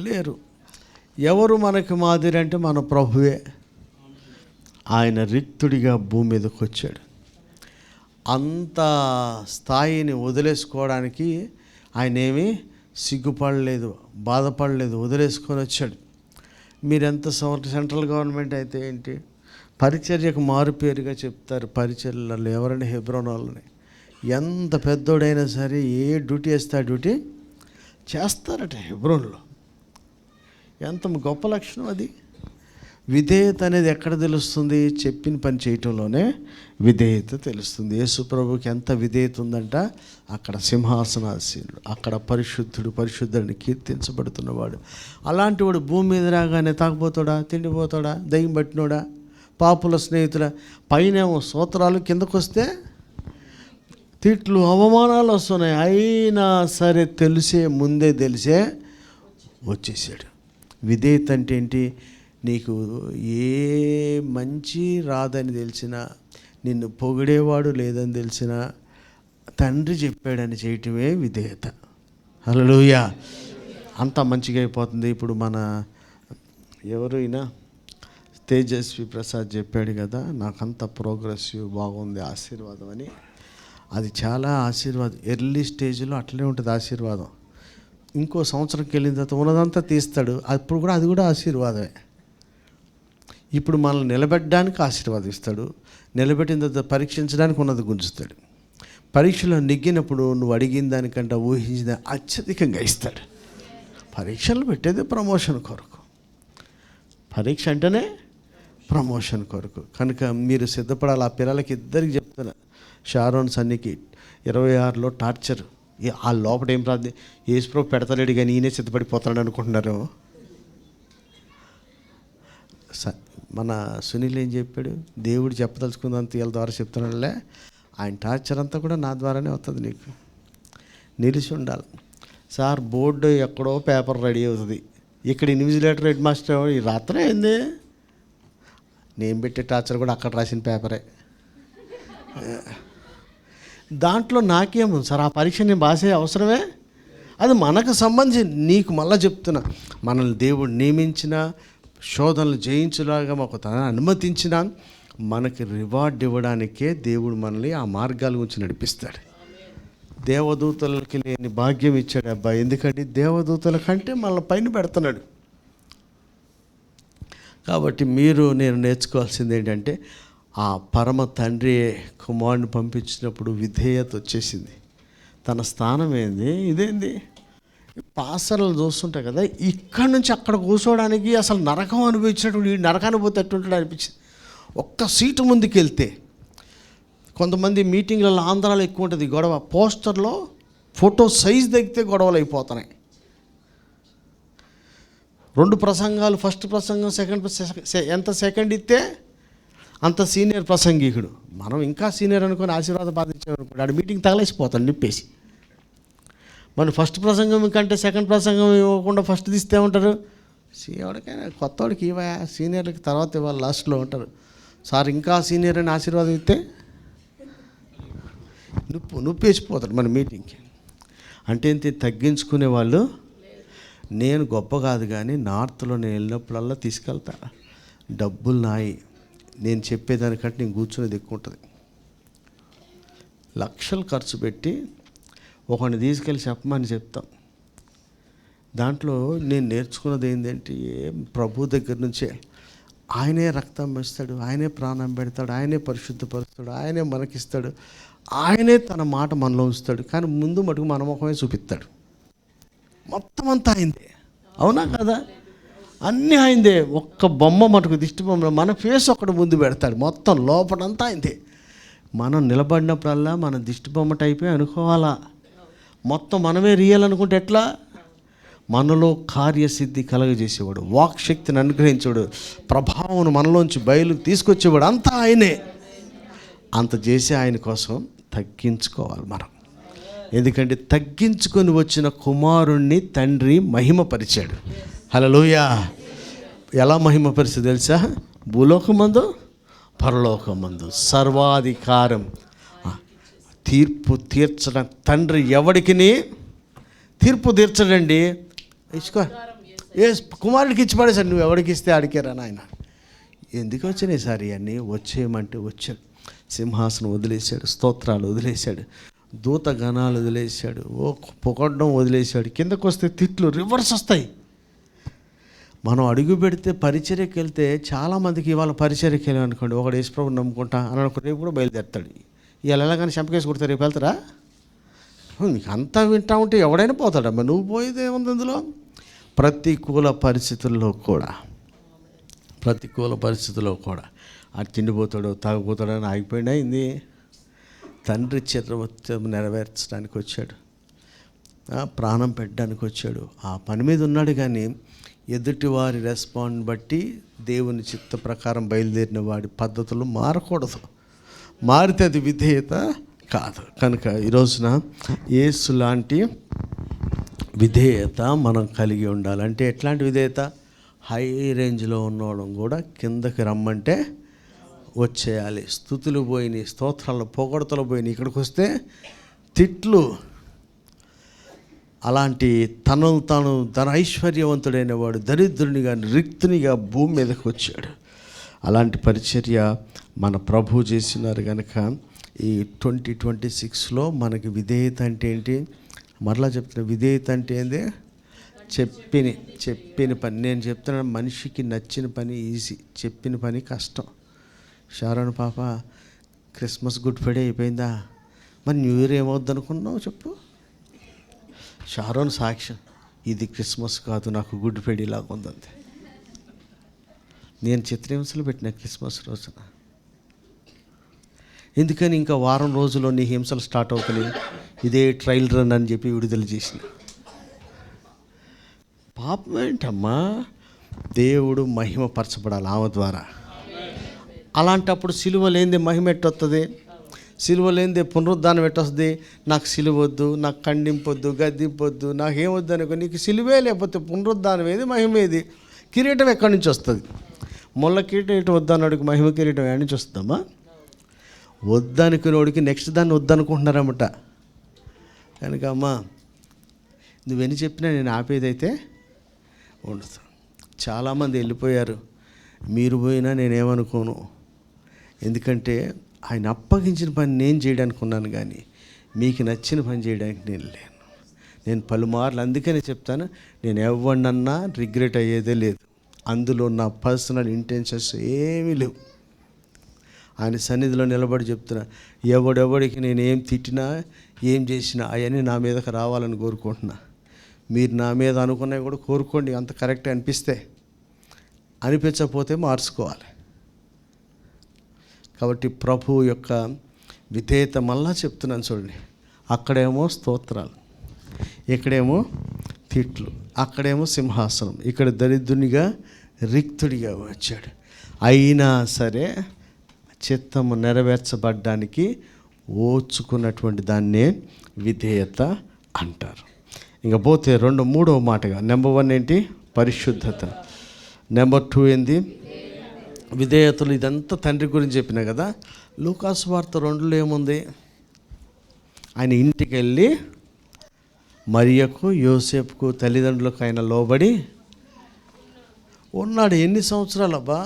లేరు. ఎవరు మనకి మాదిరి అంటే మన ప్రభువే. ఆయన రిక్తుడిగా భూమి మీదకి వచ్చాడు. అంత స్థాయిని వదిలేసుకోవడానికి ఆయన ఏమీ సిగ్గుపడలేదు, బాధపడలేదు, వదిలేసుకొని వచ్చాడు. మీరెంత సెంట్రల్ గవర్నమెంట్ అయితే ఏంటి, పరిచర్యకు మారుపేరుగా చెప్తారు పరిచర్యలలో ఎవరైనా హెబ్రోన్ వాళ్ళని. ఎంత పెద్దోడైనా సరే ఏ డ్యూటీ వేస్తే ఆ డ్యూటీ చేస్తారట హెబ్రోన్లో. ఎంత గొప్ప లక్షణం అది. విధేయత అనేది ఎక్కడ తెలుస్తుంది? చెప్పిన పని చేయటంలోనే విధేయత తెలుస్తుంది. యేసు ప్రభుకి ఎంత విధేయత ఉందంట, అక్కడ సింహాసనాసీనుడు, అక్కడ పరిశుద్ధుడిని కీర్తించబడుతున్నవాడు. అలాంటి వాడు భూమి మీద రాగానే తాగుపోతాడా, తిండిపోతాడా, దయ్యం పట్టినోడా, పాపుల స్నేహితుడా? పైనేమో స్తోత్రాలు, కిందకు వస్తే తిట్లు, అవమానాలు వస్తున్నాయి. అయినా సరే ముందే తెలిసే వచ్చేసాడు. విధేయత అంటే ఏంటి? నీకు ఏ మంచి రాదని తెలిసినా, నిన్ను పొగిడేవాడు లేదని తెలిసినా, తండ్రి చెప్పాడని చేయటమే విధేయత. హల్లెలూయా. అంత మంచిగా అయిపోతుంది. ఇప్పుడు మన ఎవరైనా తేజస్వి ప్రసాద్ చెప్పాడు కదా, నాకంత ప్రోగ్రెసివ్ బాగుంది ఆశీర్వాదం అని. అది చాలా ఆశీర్వాదం. ఎర్లీ స్టేజ్లో అట్లనే ఉంటుంది ఆశీర్వాదం. ఇంకో సంవత్సరంకి వెళ్ళిన తర్వాత ఉన్నదంతా తీస్తాడు. అప్పుడు కూడా అది కూడా ఆశీర్వాదమే. ఇప్పుడు మనల్ని నిలబెట్టడానికి ఆశీర్వాదిస్తాడు, నిలబెట్టిన తర్వాత పరీక్షించడానికి ఉన్నది గుంజుతాడు. పరీక్షలో నెగ్గినప్పుడు నువ్వు అడిగిన దానికంటే ఊహించిన అత్యధికంగా ఇస్తాడు. పరీక్షలు పెట్టేది ప్రమోషన్ కొరకు. పరీక్ష అంటేనే ప్రమోషన్ కొరకు. కనుక మీరు సిద్ధపడాలి. ఆ పిల్లలకి ఇద్దరికి చెప్తాను, షారోన్ సన్నికి 26లో టార్చర్. ఆ లోపల ఏం రాదు, యేసుప్రభు పెడతలేడు కానీ ఈయనే సిద్ధపడిపోతాడు అనుకుంటున్నారు. మన సునీల్ ఏం చెప్పాడు? దేవుడు చెప్పదలుచుకుందంత వీళ్ళ ద్వారా చెప్తున్నాడులే, ఆయన టార్చర్ అంతా కూడా నా ద్వారానే వస్తుంది. నీకు నిలిచి ఉండాలి సార్. బోర్డు ఎక్కడో పేపర్ రెడీ అవుతుంది, ఇక్కడ ఇన్విజిలేటర్ హెడ్ మాస్టర్ ఈ రాత్రి అయింది. నేను పెట్టే టార్చర్ కూడా అక్కడ రాసిన పేపరే. దాంట్లో నాకేమో సార్ ఆ పరీక్ష నేను బాసే అవసరమే, అది మనకు సంబంధించి. నీకు మళ్ళీ చెప్తున్నా, మనల్ని దేవుడు నియమించిన శోధనలు జయించులాగా మాకు తన అనుమతించిన మనకి రివార్డ్ ఇవ్వడానికే దేవుడు మనల్ని ఆ మార్గాల గురించి నడిపిస్తాడు. దేవదూతలకి లేని భాగ్యం ఇచ్చాడు అబ్బాయి. ఎందుకంటే దేవదూతల కంటే మనల్ని పైన పెడుతున్నాడు. కాబట్టి నేను నేర్చుకోవాల్సింది ఏంటంటే, ఆ పరమ తండ్రి కుమారుని పంపించినప్పుడు విధేయత వచ్చేసింది. తన స్థానం ఏంది, ఇదేంది, పాసరలు చూస్తుంటాయి కదా, ఇక్కడి నుంచి అక్కడ కూర్చోవడానికి అసలు నరకం అనుభవించినప్పుడు ఈ నరకాన్ని పోతే ఎట్టుంటాడు అనిపించింది. ఒక్క సీటు ముందుకు వెళ్తే, కొంతమంది మీటింగ్లలో ఆంధ్రాలో ఎక్కువ ఉంటుంది గొడవ, పోస్టర్లో ఫోటో సైజ్ తగ్గితే గొడవలు అయిపోతున్నాయి. 2 ప్రసంగాలు, ఫస్ట్ ప్రసంగం ఎంత సెకండ్ ఇస్తే అంత సీనియర్ ప్రసంగికుడు. మనం ఇంకా సీనియర్ అనుకొని ఆశీర్వాదం బాధించామనుకోండి, ఆడ మీటింగ్ తగలేసిపోతాడు నిప్పేసి. మన ఫస్ట్ ప్రసంగం కంటే సెకండ్ ప్రసంగం ఇవ్వకుండా ఫస్ట్ తీస్తే ఉంటారు. ఎవరికైనా కొత్తవాడికి ఇవ్వయా, సీనియర్లకి తర్వాత ఇవ్వాలి లాస్ట్లో ఉంటారు. సార్ ఇంకా సీనియర్ అని ఆశీర్వాదం ఇస్తే నొప్పేసిపోతాడు మన మీటింగ్కి. అంటే తగ్గించుకునే వాళ్ళు. నేను గొప్ప కాదు కానీ నార్త్లో నేను వెళ్ళినప్పుడల్లా తీసుకెళ్తా. డబ్బులు నాయి, నేను చెప్పేదానికంటే నేను కూర్చునేది ఎక్కువ ఉంటుంది. లక్షలు ఖర్చు పెట్టి ఒకరిని తీసుకెళ్ళి చెప్పమని చెప్తాం. దాంట్లో నేను నేర్చుకున్నది ఏంటంటే, ప్రభు దగ్గర నుంచే ఆయనే రక్తం ఇస్తాడు, ఆయనే ప్రాణం పెడతాడు, ఆయనే పరిశుద్ధపరుస్తాడు, ఆయనే మనకిస్తాడు, ఆయనే తన మాట మనలో ఉంచుతాడు. కానీ ముందు మటుకు మన ముఖమే చూపిస్తాడు. మొత్తం అంతా అయిందే, అవునా కదా? అన్నీ అయిందే. ఒక్క బొమ్మ మటుకు, దిష్టి బొమ్మ, మన ఫేస్ ఒక్కటి ముందు పెడతాడు. మొత్తం లోపలంతా అయిందే. మనం నిలబడినప్పుడల్లా మన దిష్టి బొమ్మ టైపే అనుకోవాలా. మొత్తం మనమే రియల్ అనుకుంటే ఎట్లా? మనలో కార్యసిద్ధి కలగజేసేవాడు, వాక్శక్తిని అనుగ్రహించేవాడు, ప్రభావం మనలోంచి బయలుకు తీసుకొచ్చేవాడు అంతా ఆయనే. అంత చేసి ఆయన కోసం తగ్గించుకోవాలి మనం. ఎందుకంటే తగ్గించుకొని వచ్చిన కుమారుణ్ణి తండ్రి మహిమపరిచాడు. హల్లెలూయా. ఎలా మహిమపరిచాడు తెలుసా? భూలోకమందు పరలోకమందు సర్వాధికారం, తీర్పు తీర్చడం. తండ్రి ఎవడికిని తీర్పు తీర్చడండి. ఇచ్చుకో, ఏ కుమారుడికి ఇచ్చి పడేసాడు, నువ్వు ఎవరికి ఇస్తే అడిగారా నాయన. ఎందుకు వచ్చినాయి సార్ ఇవన్నీ? వచ్చేయమంటే వచ్చాడు. సింహాసనం వదిలేశాడు, స్తోత్రాలు వదిలేశాడు, దూత గణాలు వదిలేశాడు, పొగడ్డం వదిలేశాడు. కిందకు వస్తే తిట్లు రివర్స్ వస్తాయి. మనం అడుగు పెడితే పరిచర్యకి వెళ్తే చాలామందికి ఇవాళ పరిచర్యకి వెళ్ళాం అనుకోండి, ఒకడు యేసుప్రభుని నమ్ముకుంటా అని అనుకో, రేపు కూడా బయలుదేరుతాడు. ఇవాళ ఎలాగని చంపకేసి కొడతారు, రేపు వెళ్తారా? నీకు అంతా వింటా ఉంటే ఎవడైనా పోతాడమ్మా, నువ్వు పోయేది ఏముంది అందులో? ప్రతికూల పరిస్థితుల్లో కూడా అది తిండిపోతాడో తాగిపోతాడో అని ఆగిపోయినా అయింది. తండ్రి చిత్రవత్వం నెరవేర్చడానికి వచ్చాడు, ప్రాణం పెట్టడానికి వచ్చాడు. ఆ పని మీద ఉన్నాడు. కానీ ఎదుటివారి రెస్పాండ్ బట్టి దేవుని చిత్త ప్రకారం బయలుదేరిన వాడి పద్ధతులు మారకూడదు. మారితే అది విధేయత కాదు. కనుక ఈ రోజున యేసు లాంటి విధేయత మనం కలిగి ఉండాలి. అంటే ఎట్లాంటి విధేయత? హై రేంజ్లో ఉన్నవాళ్ళం కూడా కిందకి రమ్మంటే వచ్చేయాలి. స్తుతులు పోయినాయి, స్తోత్రాలు పొగడతలు పోయినాయి, ఇక్కడికి వస్తే తిట్లు. అలాంటి తాను ఐశ్వర్యవంతుడైన వాడు దరిద్రునిగా రిక్తునిగా భూమి మీదకి వచ్చాడు. అలాంటి పరిచర్య మన ప్రభు చేసినారు. కనుక ఈ 2026లో మనకి విధేయత అంటే ఏంటి? మరలా చెప్తున్నా, విధేయత అంటే ఏంది? చెప్పిన పని. నేను చెప్తున్నాను, మనిషికి నచ్చిన పని ఈజీ, చెప్పిన పని కష్టం. షారోన్ పాప క్రిస్మస్ గుడ్ ఫ్రైడే అయిపోయిందా, మరి న్యూ ఇయర్ ఏమవుద్ది అనుకున్నావు చెప్పు. షారోన్ సాక్ష్యం, ఇది క్రిస్మస్ కాదు, నాకు గుడ్ ఫ్రైడే లాగా ఉందంతే. నేను చిత్రహింసలు పెట్టిన క్రిస్మస్ రోజున. ఎందుకని? ఇంకా వారం రోజుల్లో నీ హింసలు స్టార్ట్ అవుతున్నాయి, ఇదే ట్రయల్ రన్ అని చెప్పి విడుదల చేసిన. పాపం ఏంటమ్మా? దేవుడు మహిమపరచబడాలి ఆమె ద్వారా. అలాంటప్పుడు సిలువ లేనిది మహిమ ఎట్టొస్తుంది? సిలువ లేనిదే పునరుద్ధానం ఎట్టొస్తుంది? నాకు సిలువ వద్దు, నాకు ఖండింపొద్దు, గద్దింపొద్దు, నాకేమొద్దు అనుకో. నీకు సిలువే లేకపోతే పునరుద్ధానం ఏది, మహిమ ఏది? కిరీటం ఎక్కడి నుంచి వస్తుంది? ముళ్ళ కిరీటం వద్దన్నాడికి మహిమ కిరీటం ఎక్కడి నుంచి వస్తుందమ్మా? వద్దనుకునేవాడికి నెక్స్ట్ దాన్ని వద్దనుకుంటున్నారన్నమాట. కనుక అమ్మా, నువ్వెన్ని చెప్పినా నేను ఆపేదైతే ఉండదు. చాలామంది వెళ్ళిపోయారు, మీరు పోయినా నేనేమనుకోను. ఎందుకంటే ఆయన అప్పగించిన పని నేను చేయడానికి ఉన్నాను, కానీ మీకు నచ్చిన పని చేయడానికి నేను లేను. నేను పలుమార్లు అందుకనే చెప్తాను, నేను ఎవరినన్నా రిగ్రెట్ అయ్యేదే లేదు. అందులో నా పర్సనల్ ఇంటెన్షన్స్ ఏమీ లేవు. ఆయన సన్నిధిలో నిలబడి చెప్తున్నా, ఎవడెవడికి నేను ఏం తిట్టినా ఏం చేసినా అవన్నీ నా మీదకి రావాలని కోరుకుంటున్నా. మీరు నా మీద అనుకున్నవి కూడా కోరుకోండి, అంత కరెక్ట్ అనిపిస్తే. అనిపించకపోతే మార్చుకోవాలి. కాబట్టి ప్రభువు యొక్క విధేయత మళ్ళా చెప్తున్నాను చూడండి. అక్కడేమో స్తోత్రాలు, ఇక్కడేమో తిట్లు, అక్కడేమో సింహాసనం, ఇక్కడ దరిద్రునిగా రిక్తుడిగా వచ్చాడు. అయినా సరే చిత్తము నెరవేర్చబడ్డానికి ఓచుకున్నటువంటి దాన్నే విధేయత అంటారు. ఇంకా పోతే మూడవ మాటగా, నెంబర్ 1 ఏంటి? పరిశుద్ధత. నెంబర్ 2 ఏంది? విధేయతలు. ఇదంతా తండ్రి గురించి చెప్పినా కదా. లూకాసు వార్త 2లో ఏముంది? ఆయన ఇంటికి వెళ్ళి మరియకు, యోసేపుకు, తల్లిదండ్రులకు ఆయన లోబడి ఉన్నాడు. ఎన్ని సంవత్సరాలు అబ్బా?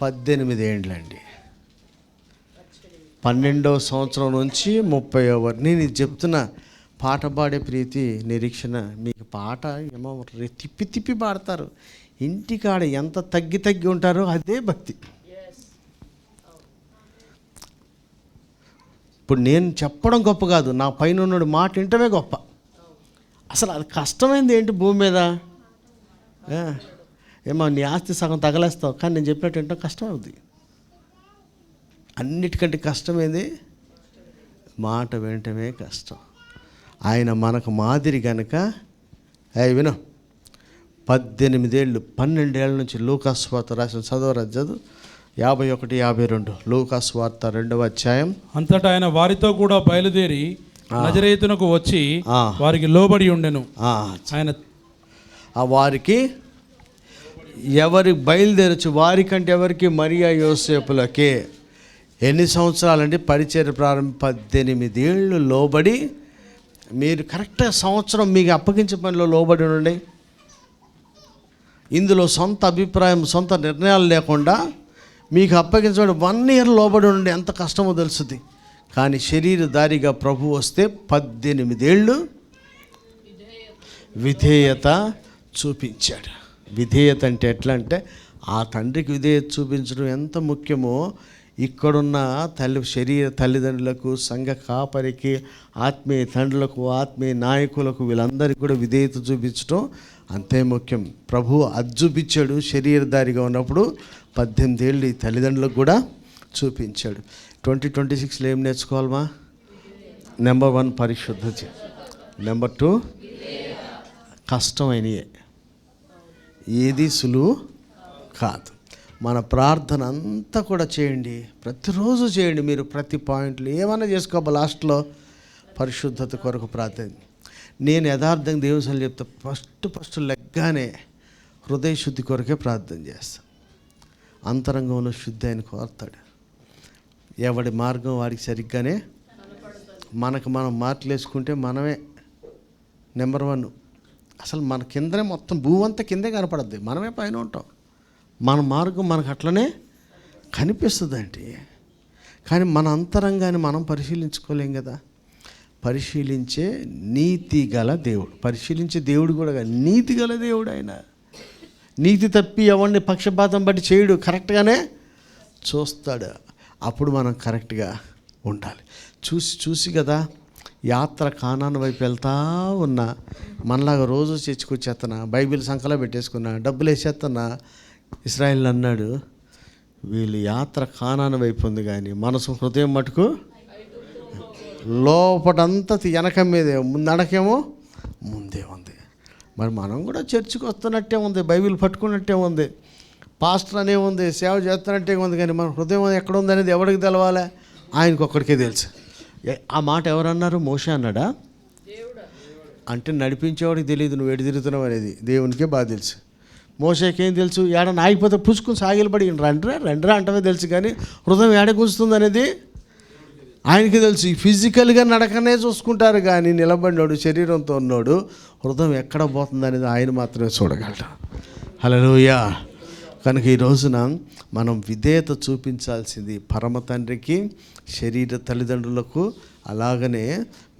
18 ఏండ్లండి. 12వ సంవత్సరం నుంచి 30వ వరకు. నేను ఇది చెప్తున్నా, పాట పాడే ప్రీతి నిరీక్షణ. మీకు పాట ఏమో తిప్పి తిప్పి పాడతారు, ఇంటికాడ ఎంత తగ్గి ఉంటారో అదే భక్తి. ఇప్పుడు నేను చెప్పడం గొప్ప కాదు, నా పైన ఉన్నాడు మాట వింటమే గొప్ప. అసలు అది కష్టమైంది ఏంటి భూమి మీద? ఏమో నీ ఆస్తి సగం తగలేస్తావు, కానీ నేను చెప్పినట్టు ఏంటో కష్టం అవుతుంది. అన్నిటికంటే కష్టమైంది మాట వినటమే కష్టం. ఆయన మనకు మాదిరి కనుక విను. 18 ఏళ్ళు 12 ఏళ్ళ నుంచి లూకాసు వార్త రాసిన చదువు 51, 52. లూకాసు వార్త 2వ అధ్యాయం. అంతటా ఆయన వారితో కూడా బయలుదేరి నజరేతునకు వచ్చి వారికి లోబడి ఉండెను. ఆయన వారికి ఎవరి బయలుదేరచ్చు? వారికంటే ఎవరికి? మరియా యోసేపులకే. ఎన్ని సంవత్సరాలండి పరిచర్య ప్రారంభం? 18 ఏళ్ళు లోబడి. మీరు కరెక్ట్గా సంవత్సరం మీకు అప్పగించే పనిలో లోబడి ఉండండి. ఇందులో సొంత అభిప్రాయం, సొంత నిర్ణయాలు లేకుండా మీకు అప్పగించబడి 1 ఇయర్ లోబడి ఉండండి. ఎంత కష్టమో తెలుస్తుంది. కానీ శరీరధారిగా ప్రభు వస్తే 18 ఏళ్ళు విధేయత చూపించాడు. విధేయత అంటే ఎట్లా అంటే, ఆ తండ్రికి విధేయత చూపించడం ఎంత ముఖ్యమో ఇక్కడున్న తల్లిదండ్రులకు, సంఘ కాపరికి, ఆత్మీయ తండ్రులకు, ఆత్మీయ నాయకులకు, వీళ్ళందరికీ కూడా విధేయత చూపించడం అంతే ముఖ్యం. ప్రభు అది చూపించాడు. శరీరధారిగా ఉన్నప్పుడు 18 ఏళ్ళు ఈ తల్లిదండ్రులకు కూడా చూపించాడు. 2026లో ఏం నేర్చుకోవాలమా? నెంబర్ 1 పరిశుద్ధత. నెంబర్ 2 కష్టమైనయే. ఏది సులువు కాదు. మన ప్రార్థన అంతా కూడా చేయండి, ప్రతిరోజు చేయండి. మీరు ప్రతి పాయింట్లో ఏమైనా చేసుకోవాలి. లాస్ట్లో పరిశుద్ధత కొరకు ప్రార్థన. నేను యథార్థంగా దేవుని చెప్తా, ఫస్ట్ లెగ్గానే హృదయ శుద్ధి కొరకే ప్రార్థన చేస్తాను. అంతరంగంలో శుద్ధి ఆయన కోరుతాడు. ఎవడి మార్గం వాడికి సరిగ్గానే. మనకు మనం మార్కులేసుకుంటే మనమే నెంబర్ 1. అసలు మన కిందనే మొత్తం భూమి అంతా కిందే కనపడద్ది, మనమే పైన ఉంటాం. మన మార్గం మనకు అట్లనే కనిపిస్తుందండి. కానీ మన అంతరంగాన్ని మనం పరిశీలించుకోలేం కదా. పరిశీలించే నీతి గల దేవుడు, పరిశీలించే దేవుడు కూడా నీతి గల దేవుడు. ఆయన నీతి తప్పి ఎవరిని పక్షపాతం బట్టి చేయడు, కరెక్ట్గానే చూస్తాడు. అప్పుడు మనం కరెక్ట్గా ఉండాలి. చూసి కదా యాత్ర కానాను వైపు వెళ్తా ఉన్నా, మనలాగా రోజు చర్చకొచ్చేస్తున్నా, బైబిల్ సంకలో పెట్టేసుకున్నా, డబ్బులు వేసేస్తున్నా. ఇశ్రాయేలు అన్నాడు, వీళ్ళు యాత్ర కానాను వైపు ఉంది, కానీ మనసు హృదయం మటుకు లోపటంతా వెనక మీదే, ముందడకేమో ముందే ఉంది. మరి మనం కూడా చర్చికి వస్తున్నట్టే ఉంది, బైబిల్ పట్టుకున్నట్టే ఉంది, పాస్టర్ అనే ఉంది, సేవ చేస్తున్నట్టే ఉంది, కానీ మన హృదయం ఎక్కడ ఉంది అనేది ఎవరికి తెలవాలి? ఆయనకు ఒక్కడికే తెలుసు. ఆ మాట ఎవరన్నారు? మోషే అన్నాడా? అంటే నడిపించేవాడికి తెలియదు నువ్వు ఎటు తిరుగుతున్నావు అనేది, దేవునికే బాగా తెలుసు. మోషేకేం తెలుసు? ఏడన్నా ఆగిపోతే పుచ్చుకుని సాగిలపడి రండ్రా అంటమే తెలుసు, కానీ హృదయం ఏడ కూర్చుంది అనేది ఆయనకి తెలుసు. ఈ ఫిజికల్గా నడకనే చూసుకుంటారు, కానీ నిలబడినోడు, శరీరంతో ఉన్నోడు హృదయం ఎక్కడ పోతుంది అనేది ఆయన మాత్రమే చూడగలడు. హల్లెలూయా. కనుక ఈ రోజున మనం విధేయత చూపించాల్సింది పరమ తండ్రికి, శరీర తల్లిదండ్రులకు, అలాగనే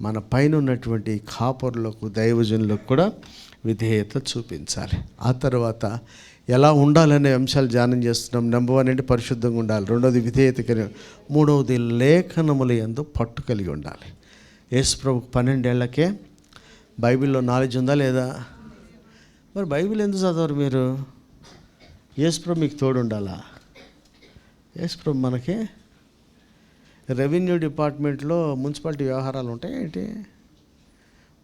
మన పైన ఉన్నటువంటి కాపరులకు, దైవజనులకు కూడా విధేయత చూపించాలి. ఆ తర్వాత ఎలా ఉండాలనే అంశాలు ధ్యానం చేస్తున్నాం. నెంబర్ 1 అంటే పరిశుద్ధంగా ఉండాలి. రెండవది విధేయత కలిగి, మూడవది లేఖనముల యందు పట్టు కలిగి ఉండాలి. యేసు ప్రభుకు 12 ఏళ్లకే బైబిల్లో నాలెడ్జ్ ఉందా లేదా? మరి బైబిల్ ఎందుకు చదవరు మీరు? యేసు ప్రభు మీకు తోడు ఉండాలా? యేసు ప్రభు మనకి రెవెన్యూ డిపార్ట్మెంట్లో మున్సిపాలిటీ వ్యవహారాలు ఉంటాయి ఏంటి?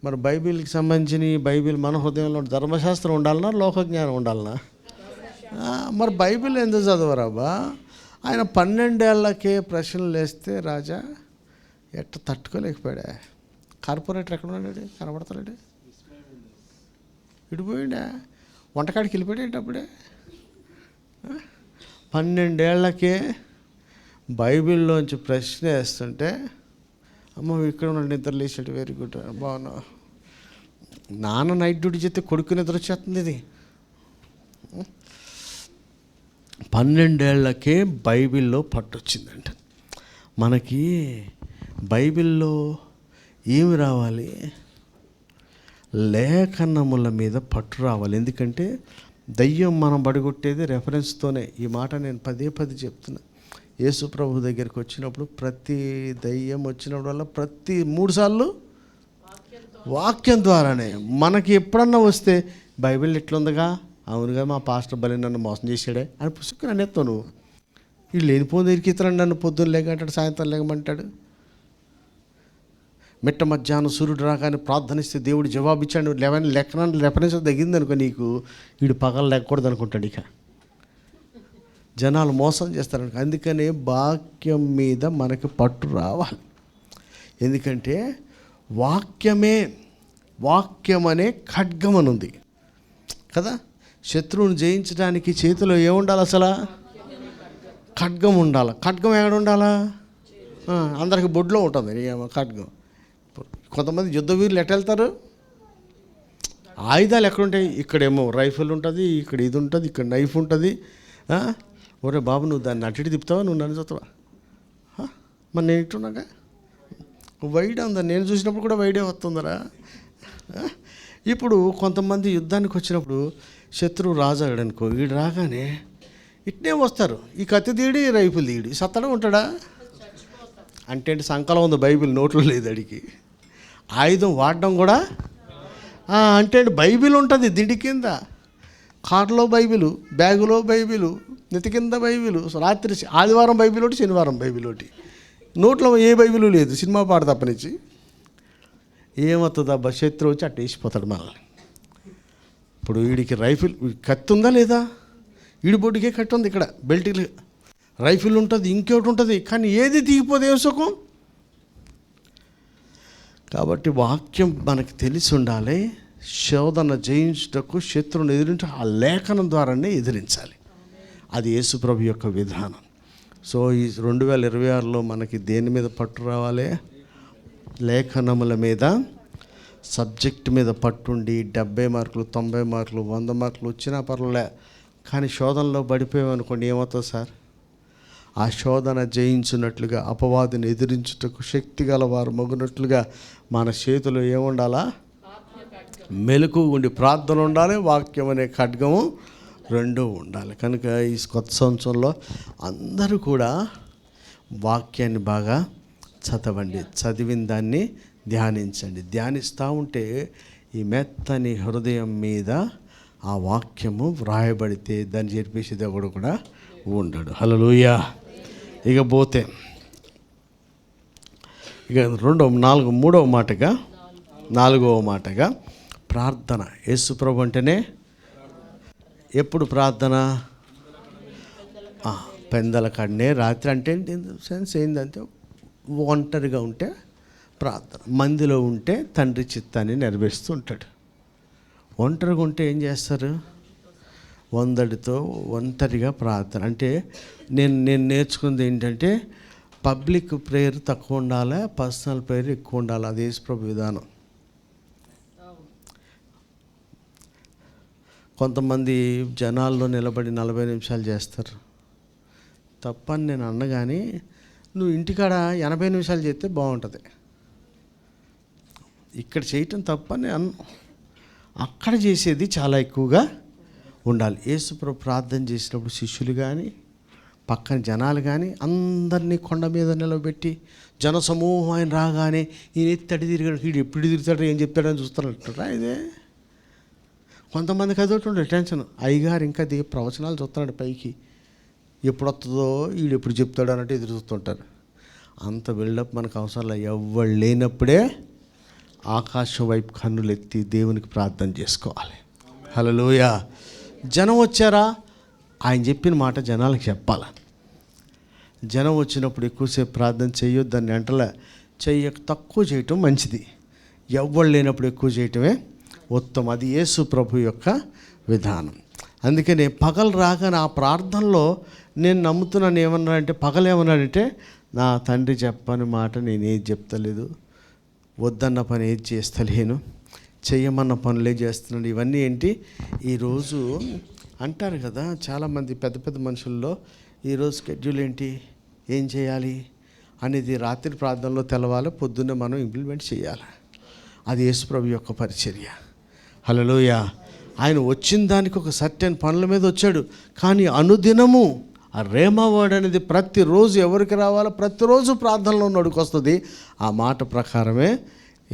మరి బైబిల్కి సంబంధించిన బైబిల్ మన హృదయంలో ధర్మశాస్త్రం ఉండాలన్నా, లోకజ్ఞానం ఉండాలన్నా? మరి బైబిల్ ఎందుకు చదవరాబా? ఆయన 12 ఏళ్లకే ప్రశ్నలు వేస్తే రాజా ఎట్ట తట్టుకోలేకపోయాడా? కార్పొరేటర్ ఎక్కడ ఉన్నాడు? కనబడతాడు, ఇడిపోయాడా? వంటకాడికి వెళ్ళిపోయాడు అప్పుడే. 12 ఏళ్లకే బైబిల్లోంచి ప్రశ్న వేస్తుంటే, అమ్మ ఇక్కడ ఉన్న నిద్ర లేచాడు, వెరీ గుడ్, బాగున్నా. నాన్న నైట్ డ్యూటీ చేస్తే కొడుకు నిద్ర వచ్చేస్తుంది. ఇది 12 ఏళ్లకే బైబిల్లో పట్టొచ్చిందంట. మనకి బైబిల్లో ఏమి రావాలి? లేఖనముల మీద పట్టు రావాలి. ఎందుకంటే దయ్యం మనం బడిగొట్టేది రెఫరెన్స్తోనే. ఈ మాట నేను పదే చెప్తున్నా. యేసు ప్రభు దగ్గరికి వచ్చినప్పుడు, ప్రతి దయ్యం వచ్చినప్పుడల్లా ప్రతి 3 సార్లు వాక్యం ద్వారానే. మనకి ఎప్పుడన్నా వస్తే బైబిల్ ఎట్లుందిగా, అవునుగా మా పాస్టర్ బలి నన్ను మోసం చేశాడే అని పుస్తకం అనేస్తావు నువ్వు. వీళ్ళు లేనిపోని దగ్గరికి ఇతరులు నన్ను పొద్దున్న లేకంటాడు, సాయంత్రం లేకమంటాడు. మిట్ట మధ్యాహ్నం సూర్యుడు రాగానే ప్రార్థనిస్తే దేవుడు జవాబిచ్చాడు. రెఫరెన్స్ తగ్గింది అనుకో నీకు, వీడు పగలు లేకూడదు అనుకుంటాడు. ఇక జనాలు మోసం చేస్తారనుకో. అందుకనే వాక్యం మీద మనకి పట్టు రావాలి. ఎందుకంటే వాక్యం అనే ఖడ్గం అని ఉంది కదా. శత్రువుని జయించడానికి చేతిలో ఏముండాలి? అసలు ఖడ్గం ఉండాలి. ఖడ్గం ఎక్కడ ఉండాలా? అందరికి బొడ్లో ఉంటుంది ఖడ్గం. కొంతమంది యుద్ధ వీరులు ఎట్ట వెళ్తారు? ఆయుధాలు ఎక్కడుంటాయి? ఇక్కడేమో రైఫిల్ ఉంటుంది, ఇక్కడ ఇది ఉంటుంది, ఇక్కడ నైఫ్ ఉంటుంది. ఒరే బాబు, నువ్వు దాన్ని అటు తిప్పుతావా, నువ్వు నన్ను చూస్తావా? మరి నేను ఇట్టున్నాగా వైడ్ ఉందా? నేను చూసినప్పుడు కూడా వైడే వస్తుందరా. ఇప్పుడు కొంతమంది యుద్ధానికి వచ్చినప్పుడు శత్రువు రాజాడనుకో, వీడు రాగానే ఇట్నే వస్తారు. ఈ కత్తి తీయడి, రైఫిల్ తీయడి, సత్తడం ఉంటాడా? అంటే సంకలం ఉంది, బైబిల్ నోట్లో లేదు అడిగి. ఆయుధం వాడడం కూడా అంటే బైబిల్ ఉంటుంది దిండి కింద, కారులో బైబిలు, బ్యాగులో బైబిలు, నెత్తి కింద బైబిలు, రాత్రి ఆదివారం బైబిల్ ఒకటి, శనివారం బైబిల్ ఒకటి. నోట్లో ఏ బైబిలు లేదు, సినిమా పాట తప్పనిచ్చి. ఏమవుతుందా? శత్రువు వచ్చి అట్ట వేసిపోతాడు మనల్ని. ఇప్పుడు వీడికి రైఫిల్ కత్తి ఉందా లేదా? వీడి బొడ్డుకే కత్తి ఉంది, ఇక్కడ బెల్ట్ రైఫిల్ ఉంటుంది, ఇంకోటి ఉంటుంది, కానీ ఏది దిగిపోతే ఏం సుఖం? కాబట్టి వాక్యం మనకు తెలిసి ఉండాలి. శోధన జయించుటకు, శత్రువుని ఎదిరించు ఆ లేఖనం ద్వారానే ఎదిరించాలి. అది యేసుప్రభు యొక్క విధానం. సో ఈ 2026లో మనకి దేని మీద పట్టు రావాలి? లేఖనముల మీద, సబ్జెక్ట్ మీద పట్టుండి 70 మార్కులు, 90 మార్కులు, 100 మార్కులు వచ్చినా పర్వాలే, కానీ శోధనలో పడిపోయామనుకోండి, ఏమవుతుంది సార్? ఆ శోధన జయించినట్లుగా, అపవాదిని ఎదిరించుటకు శక్తి గలవారు మగునట్లుగా మన చేతిలో ఏముండాలా? మెలకు ఉండి ప్రార్థన ఉండాలి, వాక్యం అనే ఖడ్గము రెండూ ఉండాలి. కనుక ఈ కొత్త సంవత్సరంలో అందరూ కూడా వాక్యాన్ని బాగా చదవండి, చదివిన దాన్ని ధ్యానించండి. ధ్యానిస్తూ ఉంటే ఈ మెత్తని హృదయం మీద ఆ వాక్యము వ్రాయబడితే దాన్ని చేర్పేసేది ఎవడు కూడా ఉండడు. హల్లెలూయా. ఇక పోతే ఇక నాలుగవ మాటగా ప్రార్థన. యేసుప్రభు అంటేనే ఎప్పుడు ప్రార్థన? పెందల కాడనే రాత్రి. అంటే సెన్స్ ఏంటంటే ఒంటరిగా ఉంటే ప్రార్థన, మందిలో ఉంటే తండ్రి చిత్తాన్ని నెరవేరుస్తూ ఉంటాడు. ఒంటరిగా ఉంటే ఏం చేస్తారు? వందడితో ఒంటరిగా ప్రార్థన. అంటే నేను నేర్చుకుంది ఏంటంటే పబ్లిక్ ప్రేయర్ తక్కువ ఉండాలి, పర్సనల్ ప్రేయర్ ఎక్కువ ఉండాలి. అది యేసుప్రభు విధానం. కొంతమంది జనాల్లో నిలబడి 40 నిమిషాలు చేస్తారు. తప్పని నేను అన్నగాని నువ్వు ఇంటికాడ 80 నిమిషాలు చేస్తే బాగుంటుంది. ఇక్కడ చేయటం తప్పని అక్కడ చేసేది చాలా ఎక్కువగా ఉండాలి. యేసుప్రభు ప్రార్థన చేసినప్పుడు శిష్యులు కానీ పక్కన జనాలు కానీ అందరినీ కొండ మీద నిలబెట్టి జనసమూహం ఆయన రాగానే ఈయన ఎత్తడి తిరిగాడు, వీడు ఎప్పుడు తిరుగుతాడు, ఏం చెప్తాడని చూస్తారంటారా? ఇదే కొంతమందికి అదొకటి ఉండే టెన్షన్. అయ్యగారు ఇంకా ప్రవచనాలు చూస్తున్నాడు పైకి, ఎప్పుడు వస్తుందో వీడు ఎప్పుడు చెప్తాడు అన్నట్టు ఎదురు చూస్తుంటారు. అంత బిల్డప్ మనకు అవసరం లేదు. ఎవరు లేనప్పుడే ఆకాశం వైపు కన్నులు ఎత్తి దేవునికి ప్రార్థన చేసుకోవాలి. హల్లెలూయా. జనం వచ్చారా, ఆయన చెప్పిన మాట జనాలకు చెప్పాలి. జనం వచ్చినప్పుడు ఎక్కువసేపు ప్రార్థన చేయొద్దని వెంటనే తక్కువ చేయటం మంచిది. ఎవ్వరు లేనప్పుడు ఎక్కువ చేయటమే ఉత్తమం. అది యేసు ప్రభు యొక్క విధానం. అందుకనే పగలు రాగానే ఆ ప్రార్థనలో నేను నమ్ముతున్నాను. ఏమన్నాడంటే పగలేమన్నాడంటే, నా తండ్రి చెప్పని మాట నేనేది చెప్తలేదు, వద్దన్న పని ఏది చేస్తలేను, చెయ్యమన్న పనులే చేస్తున్నాడు. ఇవన్నీ ఏంటి? ఈరోజు అంటారు కదా చాలామంది పెద్ద పెద్ద మనుషుల్లో, ఈరోజు షెడ్యూల్ ఏంటి, ఏం చేయాలి అనేది రాత్రి ప్రార్థనలో తెలవాలి, పొద్దున్నే మనం ఇంప్లిమెంట్ చేయాలి. అది యేసుప్రభు యొక్క పరిచర్య. హల్లెలూయా. ఆయన వచ్చిన దానికి ఒక సర్టెన్ పనుల మీద వచ్చాడు, కానీ అనుదినము ఆ రేమా వర్డ్ అనేది ప్రతిరోజు ఎవరికి రావాలో ప్రతిరోజు ప్రార్థనలో నడుకు వస్తుంది. ఆ మాట ప్రకారమే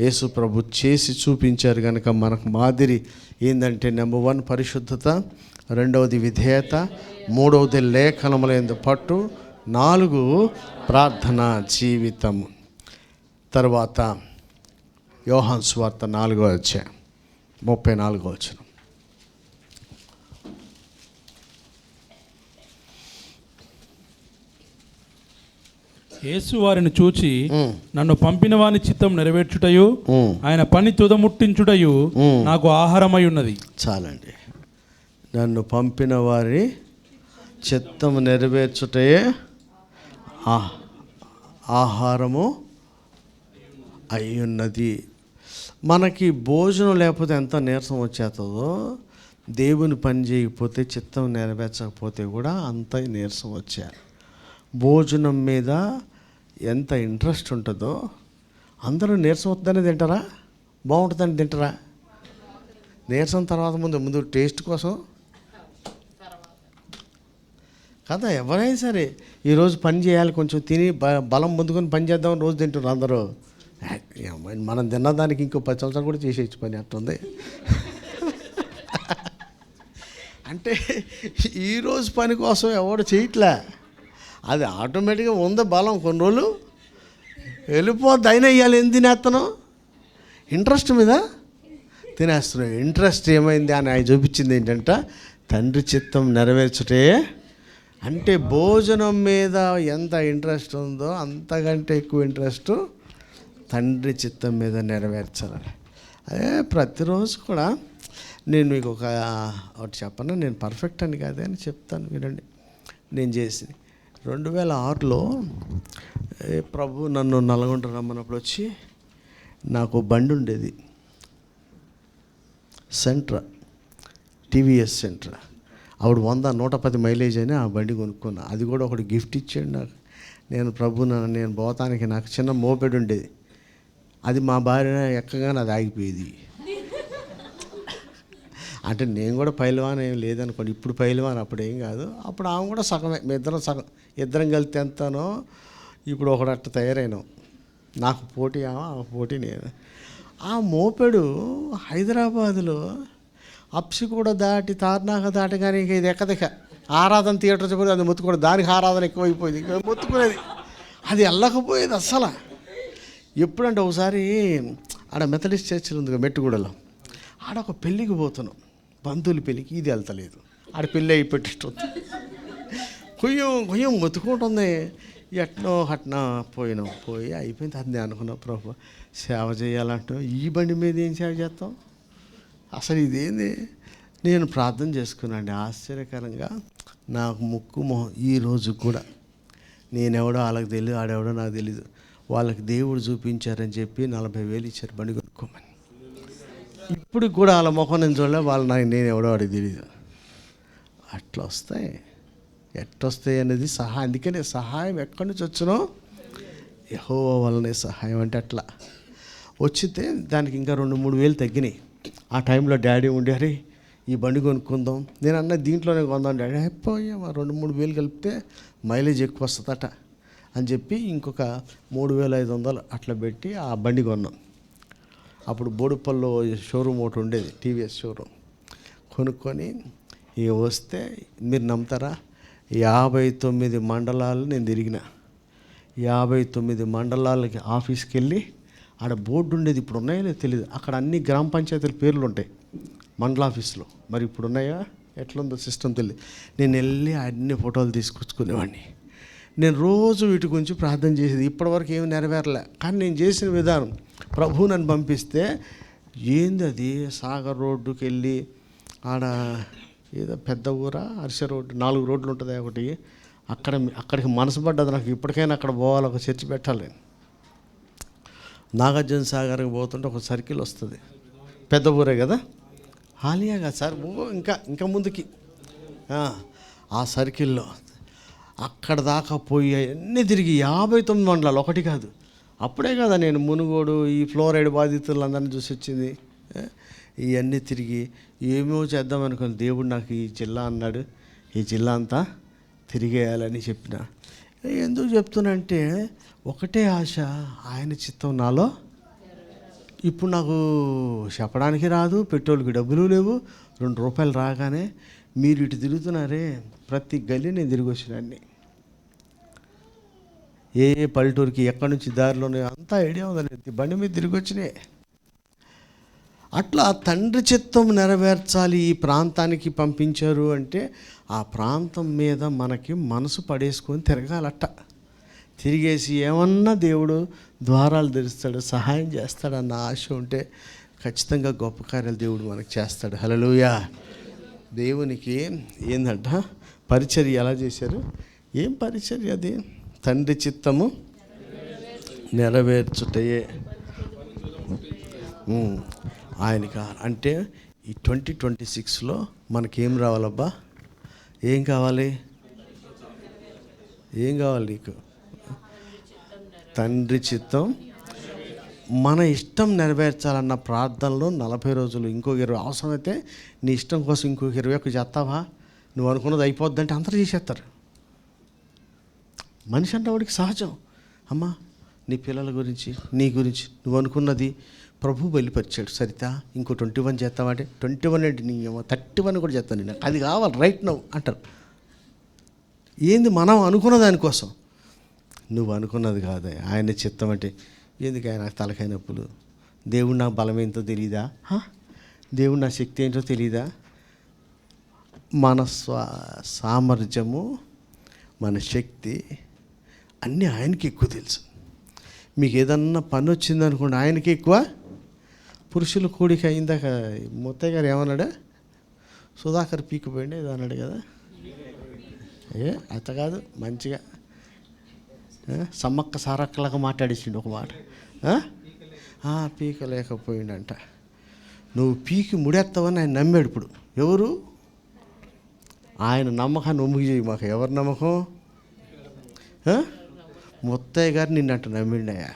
యేసు ప్రభు చేసి చూపించారు. కనుక మనకు మాదిరి ఏంటంటే నెంబర్ 1 పరిశుద్ధత, 2వది విధేయత, 3వది లేఖనములందు పట్టు, 4 ప్రార్థనా జీవితము. తర్వాత యోహాను సువార్త 4వ అధ్యాయం 34వ వచనం. యేసు వారిని చూచి, నన్ను పంపిన వాని చిత్తం నెరవేర్చుటయు ఆయన పని తుదముట్టించుటయు నాకు ఆహారమై ఉన్నది. చాలండి. నన్ను పంపిన వారి చిత్తం నెరవేర్చుటయే ఆహారము అయ్యున్నది. మనకి భోజనం లేకపోతే ఎంత నీరసం వచ్చేస్తుందో, దేవుని పని చేయకపోతే, చిత్తం నెరవేర్చకపోతే కూడా అంత నీరసం వచ్చేయాలి. భోజనం మీద ఎంత ఇంట్రెస్ట్ ఉంటుందో, అందరూ నీరసం వస్తుందని తింటారా, బాగుంటుందని తింటారా? నీరసం తర్వాత ముందు టేస్ట్ కోసం కదా. ఎవరైనా సరే ఈరోజు పని చేయాలి, కొంచెం తిని బలం పొందుకొని పని చేద్దామని రోజు తింటున్నారు అందరూ. మనం తిన్నదానికి ఇంకో 10 సంవత్సరాలు కూడా చేసేయచ్చు పని, అట్టుంది. అంటే ఈరోజు పని కోసం ఎవడు చేయట్లే, అది ఆటోమేటిక్గా ఉంది బలం, కొన్ని రోజులు వెళ్ళిపోద్ది. అయినా ఇవ్వాలి, ఏం తినేస్తాను, ఇంట్రెస్ట్ మీద తినేస్తున్నావు. ఇంట్రెస్ట్ ఏమైంది అని ఆయన చూపించింది ఏంటంటే, తండ్రి చిత్తం నెరవేర్చుటే. అంటే భోజనం మీద ఎంత ఇంట్రెస్ట్ ఉందో అంతకంటే ఎక్కువ ఇంట్రెస్ట్ తండ్రి చిత్తం మీద నెరవేర్చాలి. అదే ప్రతిరోజు కూడా నేను మీకు ఒకటి చెప్పను, నేను పర్ఫెక్ట్ అని కాదే అని చెప్తాను వినండి. నేను చేసి 2006లో ప్రభు నన్ను నల్గొండ రమ్మన్నప్పుడు వచ్చి, నాకు బండి ఉండేది, సెంట్రా, టీవీఎస్ సెంట్రా. ఆవిడ 100-110 మైలేజ్ అని ఆ బండి కొనుక్కున్నా. అది కూడా ఒకటి గిఫ్ట్ ఇచ్చాడు నాకు. నేను నేను పోతానికి నాకు చిన్న మోపెడ్ ఉండేది, అది మా భార్య ఎక్కగానే అది ఆగిపోయేది. అంటే నేను కూడా పైలవాన్ ఏం లేదనుకోండి, ఇప్పుడు పైలవాన్, అప్పుడు ఏం కాదు. అప్పుడు ఆమె కూడా సగమే, మీ ఇద్దరం కలిసి ఎంతనో. ఇప్పుడు ఒకడట్ట తయారైనాం, నాకు పోటీ ఆమె పోటీ నేను. ఆ మోపెడు హైదరాబాదులో అప్సి కూడా దాటి తార్నాక దాటగానే ఇంకా ఇది ఎక్కదిక ఆరాధన థియేటర్ చెప్పి అది మొత్తుకోవడం, దానికి ఆరాధన ఎక్కువైపోయింది, ఇంకా మొత్తుకునేది, అది వెళ్ళకపోయేది అస్సలు. ఎప్పుడంటే ఒకసారి ఆడ మెథడిస్ట్ చర్చిలు ఉంది మెట్టుగూడలో, ఆడ ఒక పెళ్ళికి పోతున్నాం, బంధువుల పెళ్ళికి. ఇది వెళ్తలేదు, ఆడ పెళ్ళి అయిపెట్టిస్తుంది, కొయ్యం మొత్తుకుంటుంది. ఎట్నో అట్నా పోయి అయిపోయింది. అది నేను అనుకున్నా, ప్రభు సేవ చేయాలంటూ ఈ బండి మీద ఏం సేవ చేస్తాం, అసలు ఇదేంది. నేను ప్రార్థన చేసుకున్నాండి. ఆశ్చర్యకరంగా నాకు ముక్కు మొహం ఈ రోజు కూడా నేనెవడో వాళ్ళకి తెలియదు, ఆడెవడో నాకు తెలీదు, వాళ్ళకి దేవుడు చూపించారని చెప్పి 40,000 ఇచ్చారు బండి కొనుక్కోమని. ఇప్పుడు కూడా వాళ్ళ ముఖం నేను చూడలే, వాళ్ళు నేను ఎవడో వాడికి తెలీదు. అట్లా వస్తాయి. ఎట్టొస్తాయి అనేది సహాయం. అందుకనే సహాయం ఎక్కడి నుంచి వచ్చినో యెహోవా వల్లనే సహాయం. అంటే అట్లా వచ్చితే దానికి ఇంకా 2-3 వేలు తగ్గినాయి. ఆ టైంలో డాడీ ఉండారు, ఈ బండి కొనుక్కుందాం. నేను అన్న దీంట్లోనే కొందాం డాడీ. పోయామా 2-3 వేలు కలిపితే మైలేజ్ ఎక్కువ వస్తుందట అని చెప్పి ఇంకొక 3,500 అట్లా పెట్టి ఆ బండి కొన్నాం. అప్పుడు బోడుపల్లో షోరూమ్ ఒకటి ఉండేది, టీవీఎస్ షోరూమ్. కొనుక్కొని ఇక వస్తే మీరు నమ్ముతారా, 59 మండలాలు నేను తిరిగిన. 59 మండలాలకి ఆఫీస్కి వెళ్ళి ఆడ బోర్డు ఉండేది, ఇప్పుడు ఉన్నాయో తెలియదు. అక్కడ అన్ని గ్రామ పంచాయతీల పేర్లు ఉంటాయి మండల ఆఫీస్లో. మరి ఇప్పుడు ఉన్నాయా, ఎట్లుందో సిస్టమ్ తెలియదు. నేను వెళ్ళి అన్ని ఫోటోలు తీసుకొచ్చుకునేవాడిని. నేను రోజు వీటి గురించి ప్రార్థన చేసేది. ఇప్పటివరకు ఏమి నెరవేరలే, కానీ నేను చేసిన విధానం, ప్రభు నన్ను పంపిస్తే ఏంది అది, సాగర్ రోడ్డుకి వెళ్ళి ఆడ ఏదో పెద్ద ఊరా హర్ష రోడ్డు, 4 రోడ్లు ఉంటుంది ఒకటి, అక్కడికి మనసు పడ్డది నాకు. ఇప్పటికైనా అక్కడ పోవాలి, ఒక చర్చి పెట్టాలి. నాగార్జున సాగర్కి పోతుంటే ఒక సర్కిల్ వస్తుంది, పెద్ద ఊరే కదా, హాలియా కదా సార్, ఇంకా ముందుకి ఆ సర్కిల్లో అక్కడ దాకా పోయి అన్నీ తిరిగి 59 మండలాలు, ఒకటి కాదు. అప్పుడే కదా నేను మునుగోడు ఈ ఫ్లోరైడ్ బాధితులందరినీ చూసి వచ్చింది. ఇవన్నీ తిరిగి ఏమో చేద్దాం అనుకుని దేవుడు నాకు ఈ జిల్లా అన్నాడు, ఈ జిల్లా అంతా తిరిగేయాలని చెప్పిన. ఎందుకు చెప్తున్నా అంటే ఒకటే ఆశ, ఆయన చిత్తం నాలో. ఇప్పుడు నాకు చెప్పడానికి రాదు, పెట్రోల్కి డబ్బులు లేవు. 2 రూపాయలు రాగానే మీరు ఇటు తిరుగుతున్నారే, ప్రతి గల్లీ నేను తిరిగి వచ్చినాన్ని. ఏ పల్లెటూరికి ఎక్కడి నుంచి దారిలోనే అంతా ఐడియా ఉందని బండి మీద తిరిగి వచ్చినాయి. అట్లా తండ్రి చిత్తం నెరవేర్చాలి, ఈ ప్రాంతానికి పంపించారు అంటే ఆ ప్రాంతం మీద మనకి మనసు పడేసుకొని తిరగాలట. తిరిగేసి ఏమన్నా దేవుడు ద్వారాలు తెరుస్తాడు, సహాయం చేస్తాడన్న ఆశ ఉంటే ఖచ్చితంగా గొప్ప కార్యాలు దేవుడు మనకు చేస్తాడు. హల్లెలూయా. దేవునికి ఏందంట పరిచర్య ఎలా చేశారు, ఏం పరిచర్య అది, తండ్రి చిత్తము నెరవేర్చుటయే ఆయనకి. అంటే ఈ 2026లో మనకేం రావాలబ్బా, ఏం కావాలి నీకు, తండ్రి చిత్తం. మన ఇష్టం నెరవేర్చాలన్న ప్రార్థనలో 40 రోజులు, ఇంకొక 20 అవసరమైతే నీ ఇష్టం కోసం ఇంకొక 21 చేస్తావా, నువ్వు అనుకున్నది అయిపోద్దంటే అందరూ చేసేస్తారు. మనిషి అంటే వాడికి సహజం. అమ్మా నీ పిల్లల గురించి, నీ గురించి నువ్వు అనుకున్నది ప్రభు బయలుపరిచాడు. సరితా ఇంకో 21 చేస్తావా అంటే 21 ఏంటి, నీ 31 కూడా చేస్తాను, నేను అది కావాలి రైట్ నవ్వు అంటారు. ఏంది మనం అనుకున్న దానికోసం, నువ్వు అనుకున్నది కాదే ఆయన చిత్తం. అంటే ఎందుకు ఆయన నాకు తలకాయ నొప్పులు, దేవుడు నా బలం ఏంటో తెలీదా, దేవుడు నా శక్తి ఏంటో తెలీదా. మన సామర్థ్యము, మన శక్తి అన్నీ ఆయనకి ఎక్కువ తెలుసు. మీకు ఏదన్నా పని వచ్చిందనుకోండి ఆయనకి ఎక్కువ. పురుషుల కూడిక అయిందాక ముత్తయ్య గారు ఏమన్నాడు, సుధాకర్ పీకిపోయింది ఏదో అన్నాడు కదా, అత కాదు మంచిగా సమ్మక్క సారక్కలాగా మాట్లాడేసిండు ఒక మాట. పీకలేకపోయిండంట. నువ్వు పీకి ముడేస్తావని ఆయన నమ్మాడు. ఇప్పుడు ఎవరు, ఆయన నమ్మకాన్ని ఒమ్ముగి చేయి మాకు. ఎవరి నమ్మకం, ముత్తయ్య గారు నిన్నట్టు నమ్మిండయా.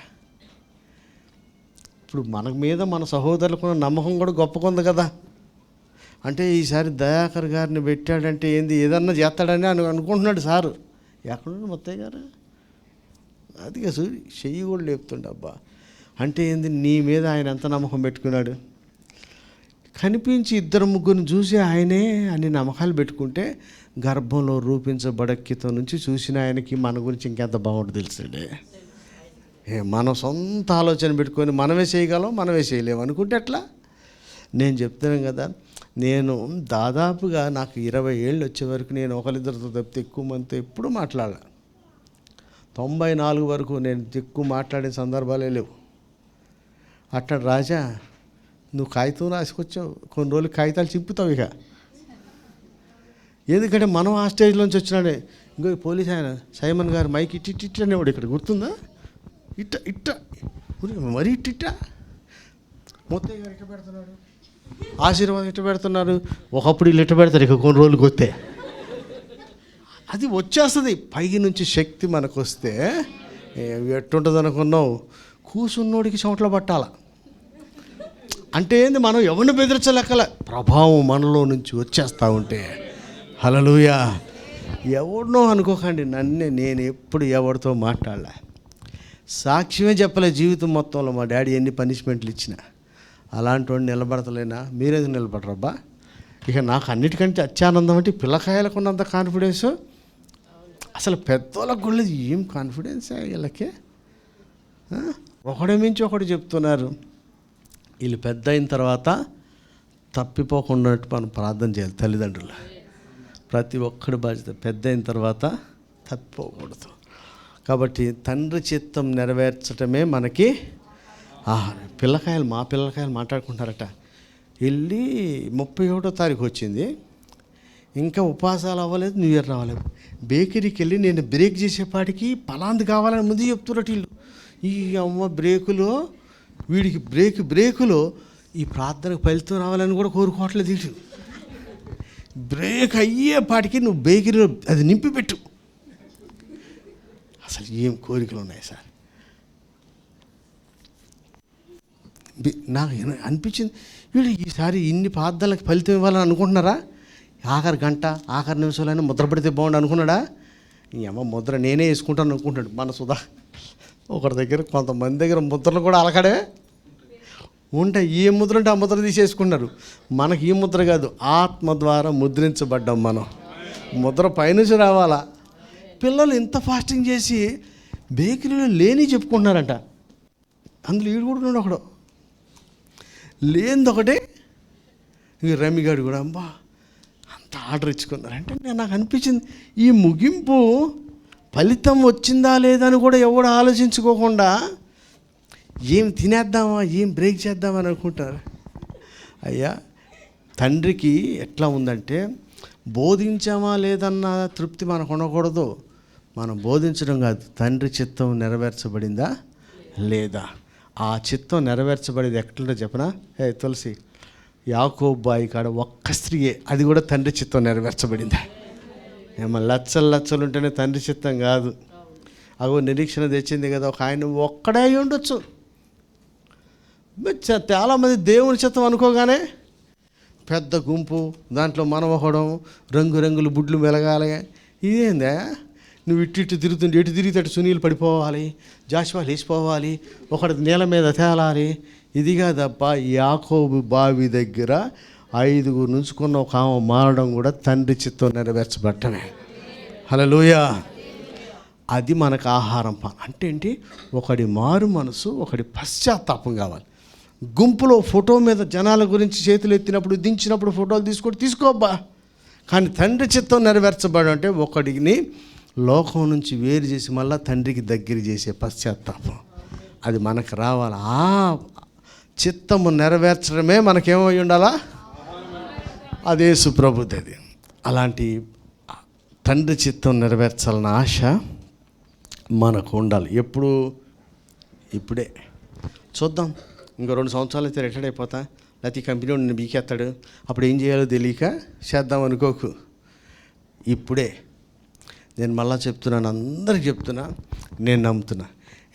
ఇప్పుడు మన మీద మన సహోదరులకు నమ్మకం కూడా గొప్పగా ఉంది కదా. అంటే ఈసారి దయాకర్ గారిని పెట్టాడంటే ఏంది, ఏదన్నా చేస్తాడని అనుకుంటున్నాడు సారు. ఎక్కడున్నాడు ముత్తయ్య గారు, అది చూసి చెయ్యి కూడా లేపుతుండే. అబ్బా అంటే ఏంది, నీ మీద ఆయన ఎంత నమ్మకం పెట్టుకున్నాడు. కనిపించి 2-3 చూసి ఆయనే అన్ని నమ్మకాలు పెట్టుకుంటే గర్భంలో రూపించబడక్కితో నుంచి చూసిన ఆయనకి మన గురించి ఇంకెంత బాగుంటుంది తెలుసండి. మన సొంత ఆలోచన పెట్టుకొని మనమే చేయగలం, మనమే చేయలేము అనుకుంటే ఎట్లా. నేను చెప్తున్నాను కదా, నేను దాదాపుగా నాకు 20 ఏళ్ళు వచ్చే వరకు నేను ఒకరిద్దరితో తప్పితే ఎక్కువ మందితో ఎప్పుడు మాట్లాడాలి. 94 వరకు నేను ఎక్కువ మాట్లాడే సందర్భాలే లేవు. అట్లా రాజా నువ్వు కాగితం రాసుకొచ్చావు, కొన్ని రోజులు కాగితాలు చింపుతావు ఇక. ఎందుకంటే మనం ఆ స్టేజ్లోంచి వచ్చినాడే. ఇంకో పోలీస్ ఆయన సైమన్ గారు మైక్ ఇట్ట అనేవాడు, ఇక్కడ గుర్తుందా? ఇట్ట మరీ ఇట్ట మొత్తం గారు ఇట్ట పెడుతున్నాడు, ఆశీర్వాదం ఇట్ట పెడుతున్నారు. ఒకప్పుడు వీళ్ళు ఇట్ట పెడతారు, ఇక కొన్ని రోజులకు వస్తే అది వచ్చేస్తుంది. పైకి నుంచి శక్తి మనకు వస్తే ఎట్టుంటుంది అనుకున్నావు? కూసున్నోడికి చెమటలు పట్టాల అంటే ఏంది? మనం ఎవరిని బెదిరించలేకల ప్రభావం మనలో నుంచి వచ్చేస్తూ ఉంటే. హల్లెలూయా. ఎవరినో అనుకోకండి, నేను ఎప్పుడు ఎవరితో మాట్లాడలే, సాక్ష్యమే చెప్పలే జీవితం మొత్తంలో. మా డాడీ ఎన్ని పనిష్మెంట్లు ఇచ్చినా అలాంటి వాడిని నిలబడతలేనా? మీరేది నిలబడరబ్బా? ఇక నాకు అన్నిటికంటే అత్యానందం అంటే పిల్లకాయలకు ఉన్నంత కాన్ఫిడెన్స్ అసలు పెద్దోళ్ళకు కూడా లేదు. ఏం కాన్ఫిడెన్స్ వీళ్ళకి! ఒకడే మించి ఒకటి చెప్తున్నారు. వీళ్ళు పెద్ద అయిన తర్వాత తప్పిపోకుండా మనం ప్రార్థన చేయాలి. తల్లిదండ్రులు ప్రతి ఒక్కడి బాధ్యత, పెద్ద అయిన తర్వాత తప్పిపోకూడదు. కాబట్టి తండ్రి చిత్తం నెరవేర్చడమే మనకి ఆహారం. మా పిల్లకాయలు మాట్లాడుకుంటారట, వెళ్ళి 31వ తారీఖు వచ్చింది, ఇంకా ఉపవాసాలు అవ్వలేదు, న్యూ ఇయర్ రావలేదు. బేకరీకి వెళ్ళి నేను బ్రేక్ చేసేపాటికి పలాంది కావాలని ముందు చెప్తున్నట్టు వీళ్ళు. ఈ అమ్మ బ్రేకులో వీడికి బ్రేకులో ఈ ప్రార్థనకు ఫలితం రావాలని కూడా కోరుకోవట్లేదు వీడు. బ్రేక్ అయ్యేపాటికి నువ్వు బేకరీలో అది నింపిపెట్టు. అసలు ఏం కోరికలు ఉన్నాయి సార్! నాకు అనిపించింది, వీళ్ళు ఈసారి ఇన్ని ప్రార్థనలకు ఫలితం ఇవ్వాలని అనుకుంటున్నారా? ఆఖరి గంట, ఆఖరి నిమిషాలైనా ముద్ర పడితే బాగుండు అనుకున్నాడా? ఈ అమ్మ ముద్ర నేనే వేసుకుంటాను అనుకుంటాడు మన సుధా. ఒకరి దగ్గర, కొంతమంది దగ్గర ముద్రలు కూడా అలకడే ఉంటాయి. ఏ ముద్ర అంటే ఆ ముద్ర తీసేసుకున్నారు. మనకి ఈ ముద్ర కాదు, ఆత్మ ద్వారా ముద్రించబడ్డాం మనం. ముద్ర పైనుంచి రావాలా. పిల్లలు ఇంత ఫాస్టింగ్ చేసి బేకరీలో లేని చెప్పుకుంటున్నారంట. అందులో ఈడు కూడా ఉన్నాడు ఒకడు. లేనిది ఒకటే. ఇక రమ్మిగాడు కూడా అమ్మా అంత ఆర్డర్ ఇచ్చుకున్నారంటే నాకు అనిపించింది, ఈ ముగింపు ఫలితం వచ్చిందా లేదా అని కూడా ఎవడు ఆలోచించుకోకుండా ఏం తినేద్దామా, ఏం బ్రేక్ చేద్దామని అనుకుంటారు. అయ్యా, తండ్రికి ఎట్లా ఉందంటే బోధించామా లేదన్న తృప్తి మనకు ఉండకూడదు. మనం బోధించడం కాదు, తండ్రి చిత్తం నెరవేర్చబడిందా లేదా. ఆ చిత్తం నెరవేర్చబడేది ఎట్లుంటో చెప్పనా? తులసి, యాకోబు బాయి కాడ ఒక్క స్త్రీయే, అది కూడా తండ్రి చిత్తం నెరవేర్చబడిందా? ఏమో లచ్చలు ఉంటేనే తండ్రి చిత్తం కాదు. అగో నిరీక్షణ తెచ్చింది కదా, ఒక ఆయన ఒక్కడే అయి ఉండొచ్చు. చాలామంది దేవుని చిత్తం అనుకోగానే పెద్ద గుంపు, దాంట్లో మనం ఒకడం, రంగురంగులు బుడ్లు మెలగాలి. ఇదేందా? నువ్వు ఇటు తిరుగుతుంటే ఎటు తిరిగితే అటు సునీలు పడిపోవాలి, జాషువా లేచిపోవాలి, ఒకటి నేల మీద తేలాలి. ఇది కాదప్పా. యాకోబు బావి దగ్గర 5 నుంచుకున్న ఒక ఆమె మారడం కూడా తండ్రి చిత్తం నెరవేర్చబట్టమే. హల్లెలూయా. అది మనకు ఆహారం. అంటే ఏంటి? ఒకడి మారు మనసు, ఒకడి పశ్చాత్తాపం కావాలి. గుంపులో ఫోటో మీద జనాల గురించి చేతులు ఎత్తినప్పుడు, దించినప్పుడు ఫోటోలు తీసుకోబ్బా. కానీ తండ్రి చిత్తం నెరవేర్చబడి అంటే ఒకడిని లోకం నుంచి వేరు చేసి మళ్ళీ తండ్రికి దగ్గర చేసే పశ్చాత్తాపం, అది మనకు రావాలి. ఆ చిత్తము నెరవేర్చడమే మనకేమై ఉండాలా? అదే సుప్రభుది. అలాంటి తండ్రి చిత్తం నెరవేర్చాలన్న ఆశ మనకు ఉండాలి. ఇప్పుడే చూద్దాం. ఇంకో 2 సంవత్సరాలు అయితే రిటైర్డ్ అయిపోతా, లేకపోతే ఈ కంపెనీ నిన్ను బీకేస్తాడు, అప్పుడు ఏం చేయాలో తెలియక చేద్దాం అనుకోకు. ఇప్పుడే నేను మళ్ళా చెప్తున్నాను, అందరికి చెప్తున్నా, నేను నమ్ముతున్నా,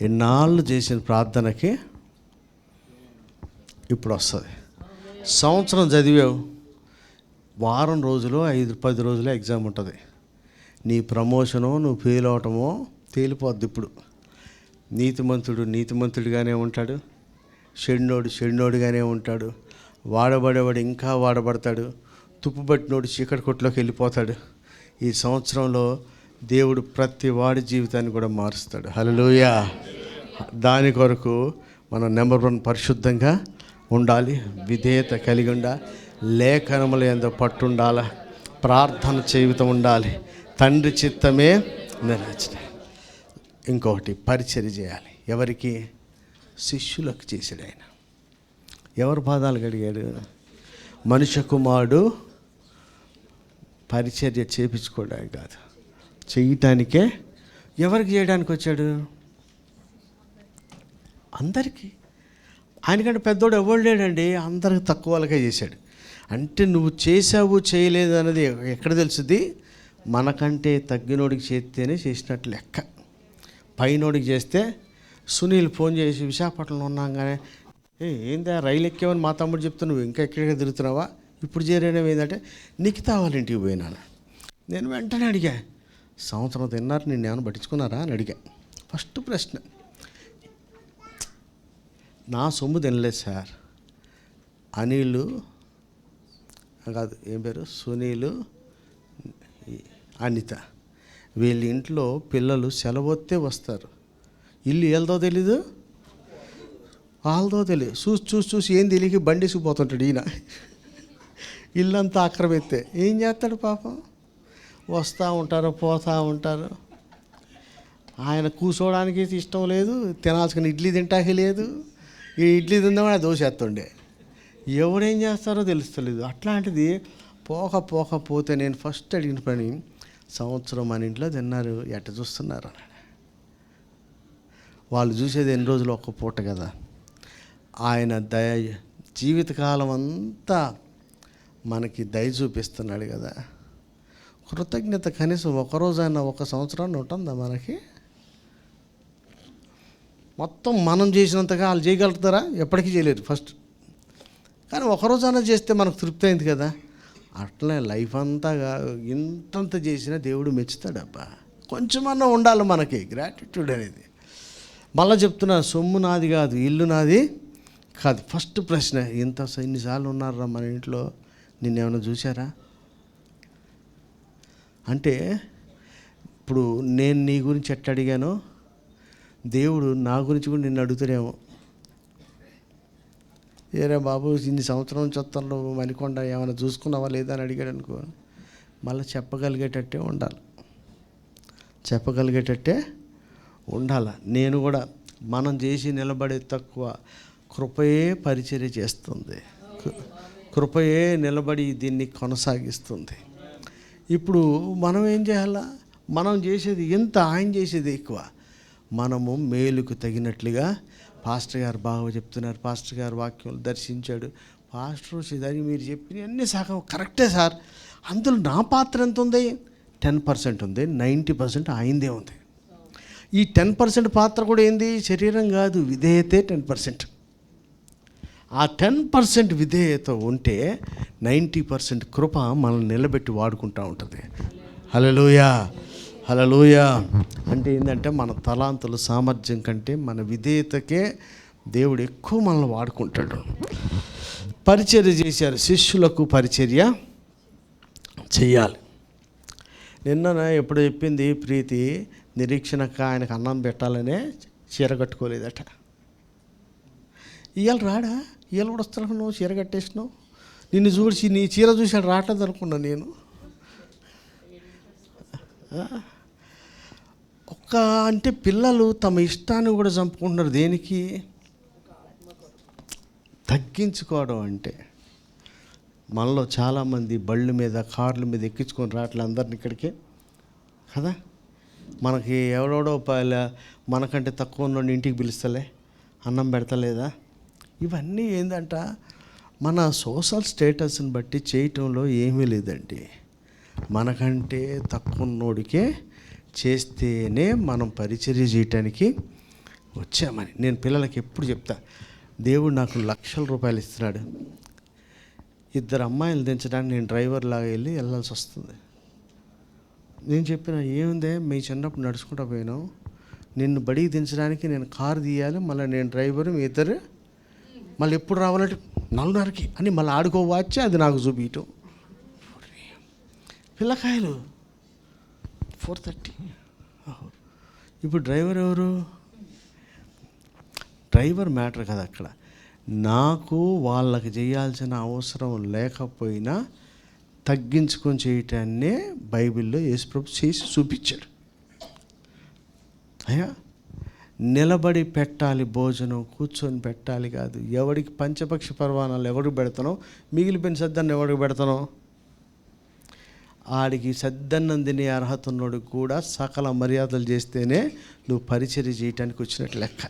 ఎన్నాళ్ళు చేసిన ప్రార్థనకి ఇప్పుడు వస్తుంది. సంవత్సరం చదివావు, వారం రోజులు 5-10 రోజులే ఎగ్జామ్ ఉంటుంది. నీ ప్రమోషను, నువ్వు ఫెయిల్ అవటమో తేలిపోద్ది. ఇప్పుడు నీతిమంతుడు నీతిమంతుడిగానే ఉంటాడు, చెడినోడుగానే ఉంటాడు, వాడబడేవాడు ఇంకా వాడబడతాడు, తుప్పుబట్టినోడు చీకటి కొట్టులోకి వెళ్ళిపోతాడు. ఈ సంవత్సరంలో దేవుడు ప్రతి వాడి జీవితాన్ని కూడా మారుస్తాడు. హల్లెలూయా. దాని కొరకు మనం నెంబర్ 1 పరిశుద్ధంగా ఉండాలి, విధేయత కలిగి ఉండాలి, లేఖనముల యందు పట్టుండాలి, ప్రార్థన జీవితం ఉండాలి, తండ్రి చిత్తమే నెరవేర్చాలి. ఇంకొకటి పరిచర్య చేయాలి. ఎవరికి? శిష్యులకు చేశాడు ఆయన. ఎవరు పాదాలు కడిగాడు? మనుష్య కుమారుడు పరిచర్య చేయించుకోవడానికి కాదు, చేయటానికే. ఎవరికి చేయడానికి వచ్చాడు? అందరికీ. ఆయనకంటే పెద్దోడు ఎవరు లేడండి, అందరికి తక్కువ వాళ్ళకే చేశాడు. అంటే నువ్వు చేసావు చేయలేదు అన్నది ఎక్కడ తెలుస్తుంది? మనకంటే తగ్గినోడికి చేస్తేనే చేసినట్టు లెక్క. పైనోడికి చేస్తే సునీల్ ఫోన్ చేసి విశాఖపట్నంలో ఉన్నాగానే, ఏందా రైలు ఎక్కేవని మా తమ్ముడు చెప్తే నువ్వు ఇంకా ఎక్కడికి తిరుగుతున్నావా, ఇప్పుడు చేరేయడం ఏంటంటే నిఖితా వాళ్ళ ఇంటికి పోయినాను. నేను వెంటనే అడిగా, సంవత్సరం తిన్నారు, నిన్ను ఏమైనా పట్టించుకున్నారా అని అడిగా. ఫస్ట్ ప్రశ్న, నా సొమ్ము తినలేదు సార్. అనిలు కాదు, ఏం పేరు, సునీలు, అనిత, వీళ్ళ ఇంట్లో పిల్లలు సెలవొత్తే వస్తారు. ఇల్లు ఏళ్ళదో తెలీదు, వాళ్ళదో తెలియదు. చూసి ఏం తెలియక బండేసిపోతుంటాడు ఈయన. ఇల్లంతా ఆక్రమిస్తే ఏం చేస్తాడు పాపం? వస్తూ ఉంటారు, పోతూ ఉంటారు. ఆయన కూర్చోవడానికి ఇష్టం లేదు, తినాల్సిన ఇడ్లీ తింటాకి లేదు. ఈ ఇడ్లీ తిందామని దోసేస్తుండే. ఎవడేం చేస్తారో తెలుస్తలేదు. అట్లాంటిది పోతే నేను ఫస్ట్ అడిగిన పని, సంవత్సరం మన ఇంట్లో తిన్నారు, ఎట్ట చూస్తున్నారు అని. వాళ్ళు చూసేది ఎన్ని రోజులు, ఒక్క పూట కదా. ఆయన జీవితకాలం అంతా మనకి దయ చూపిస్తున్నాడు కదా. కృతజ్ఞత కనీసం ఒకరోజైనా, ఒక సంవత్సరాన్ని ఉంటుందా మనకి? మొత్తం మనం చేసినంతగా వాళ్ళు చేయగలుగుతారా? ఎప్పటికీ చేయలేరు ఫస్ట్. కానీ ఒకరోజైనా చేస్తే మనకు తృప్తి అయింది కదా. అట్లనే లైఫ్ అంతాగా ఇంతంత చేసినా దేవుడు మెచ్చుతాడబ్బా. కొంచెమన్నా ఉండాలి మనకి గ్రాటిట్యూడ్ అనేది. మళ్ళీ చెప్తున్నా, సొమ్ము నాది కాదు, ఇల్లు నాది కాదు. ఫస్ట్ ప్రశ్న, ఇన్నిసార్లు ఉన్నారా మన ఇంట్లో, నిన్నేమైనా చూసారా అంటే, ఇప్పుడు నేను నీ గురించి ఎట్ట అడిగానో దేవుడు నా గురించి కూడా నిన్ను అడుగుతాడేమో. ఏరే బాబు, ఇన్ని సంవత్సరం నుంచి వస్తాను మణికొండ, ఏమైనా చూసుకున్నావా లేదా అని అడిగాడు అనుకో, మళ్ళీ చెప్పగలిగేటట్టే ఉండాలి. నేను కూడా, మనం చేసి నిలబడే తక్కువ, కృపయే పరిచర్య చేస్తుంది, కృపయే నిలబడి దీన్ని కొనసాగిస్తుంది. ఇప్పుడు మనం ఏం చేయాలా? మనం చేసేది ఎంత, ఆయన చేసేది ఎక్కువ. మనము మేలుకు తగినట్లుగా, పాస్టర్ గారు బాగా చెప్తున్నారు, పాస్టర్ గారు వాక్యం దర్శించాడు, పాస్టర్ దానికి మీరు చెప్పిన అన్ని సగం కరెక్టే సార్, అందులో నా పాత్ర ఎంత ఉంది? 10% ఉంది, 90% ఆయనదే ఉంది. ఈ 10% పాత్ర కూడా ఏంది? శరీరం కాదు, విధేయతే 10%. ఆ 10% విధేయత ఉంటే 90% కృప మనల్ని నిలబెట్టి వాడుకుంటూ ఉంటుంది. హల్లెలూయా, హల్లెలూయా. అంటే ఏంటంటే, మన తలాంతుల సామర్థ్యం కంటే మన విధేయతకే దేవుడు ఎక్కువ మనల్ని వాడుకుంటాడు. పరిచర్య చేశారు, శిష్యులకు పరిచర్య చెయ్యాలి. నిన్న ఎప్పుడు చెప్పింది ప్రీతి, నిరీక్షణకు ఆయనకు అన్నం పెట్టాలనే చీర కట్టుకోలేదట. ఇవాళ రాడా? ఇవాళ కూడా వస్తాను, నువ్వు చీర కట్టేసినావు. నిన్ను చూసి, నీ చీర చూసాడు రావట్లేదు అనుకున్నా నేను. అంటే పిల్లలు తమ ఇష్టాన్ని కూడా చంపుకుంటున్నారు. దేనికి? తగ్గించుకోవడం. అంటే మనలో చాలామంది బళ్ళు మీద, కార్ల మీద ఎక్కించుకొని రావట్లే అందరిని ఇక్కడికి కదా. మనకి ఎవడెవడో మనకంటే తక్కువ ఉన్న ఇంటికి పిలుస్తలే, అన్నం పెడతలేదా? ఇవన్నీ ఏంటంట, మన సోషల్ స్టేటస్ని బట్టి చేయటంలో ఏమీ లేదండి. మనకంటే తక్కువ ఉన్నోడికే చేస్తేనే మనం పరిచర్య చేయటానికి వచ్చామని. నేను పిల్లలకి ఎప్పుడు చెప్తా, దేవుడు నాకు లక్షల రూపాయలు ఇస్తున్నాడు, 2 అమ్మాయిలు దించడానికి నేను డ్రైవర్ లాగా వెళ్ళాల్సి వస్తుంది. నేను చెప్పిన, ఏముందే మీ చిన్నప్పుడు నడుచుకుంటూ పోయినావు, నిన్ను బడికి దించడానికి నేను కారు తీయాలి, మళ్ళీ నేను డ్రైవరు, మీ ఇద్దరు మళ్ళీ ఎప్పుడు రావాలంటే 4:30కి అని మళ్ళీ ఆడుకోవచ్చే, అది నాకు చూపించటం. పిల్లకాయలు 4:30. ఇప్పుడు డ్రైవర్ ఎవరు? డ్రైవర్ మ్యాటర్ కదా అక్కడ. నాకు వాళ్ళకి చేయాల్సిన అవసరం లేకపోయినా తగ్గించుకొని చేయటాన్నే బైబిల్లో యేసుప్రభు చేసి చూపించాడు. అయ్యా నిలబడి పెట్టాలి భోజనం, కూర్చొని పెట్టాలి కాదు. ఎవడికి పంచపక్ష పర్వాణాలు ఎవడికి పెడతానో, మిగిలిపోయిన సద్దన్నం ఎవడికి పెడతానో, ఆడికి సద్దన్నం తినే అర్హత ఉన్నోడికి కూడా సకల మర్యాదలు చేస్తేనే నువ్వు పరిచర్య చేయటానికి వచ్చినట్టు లెక్క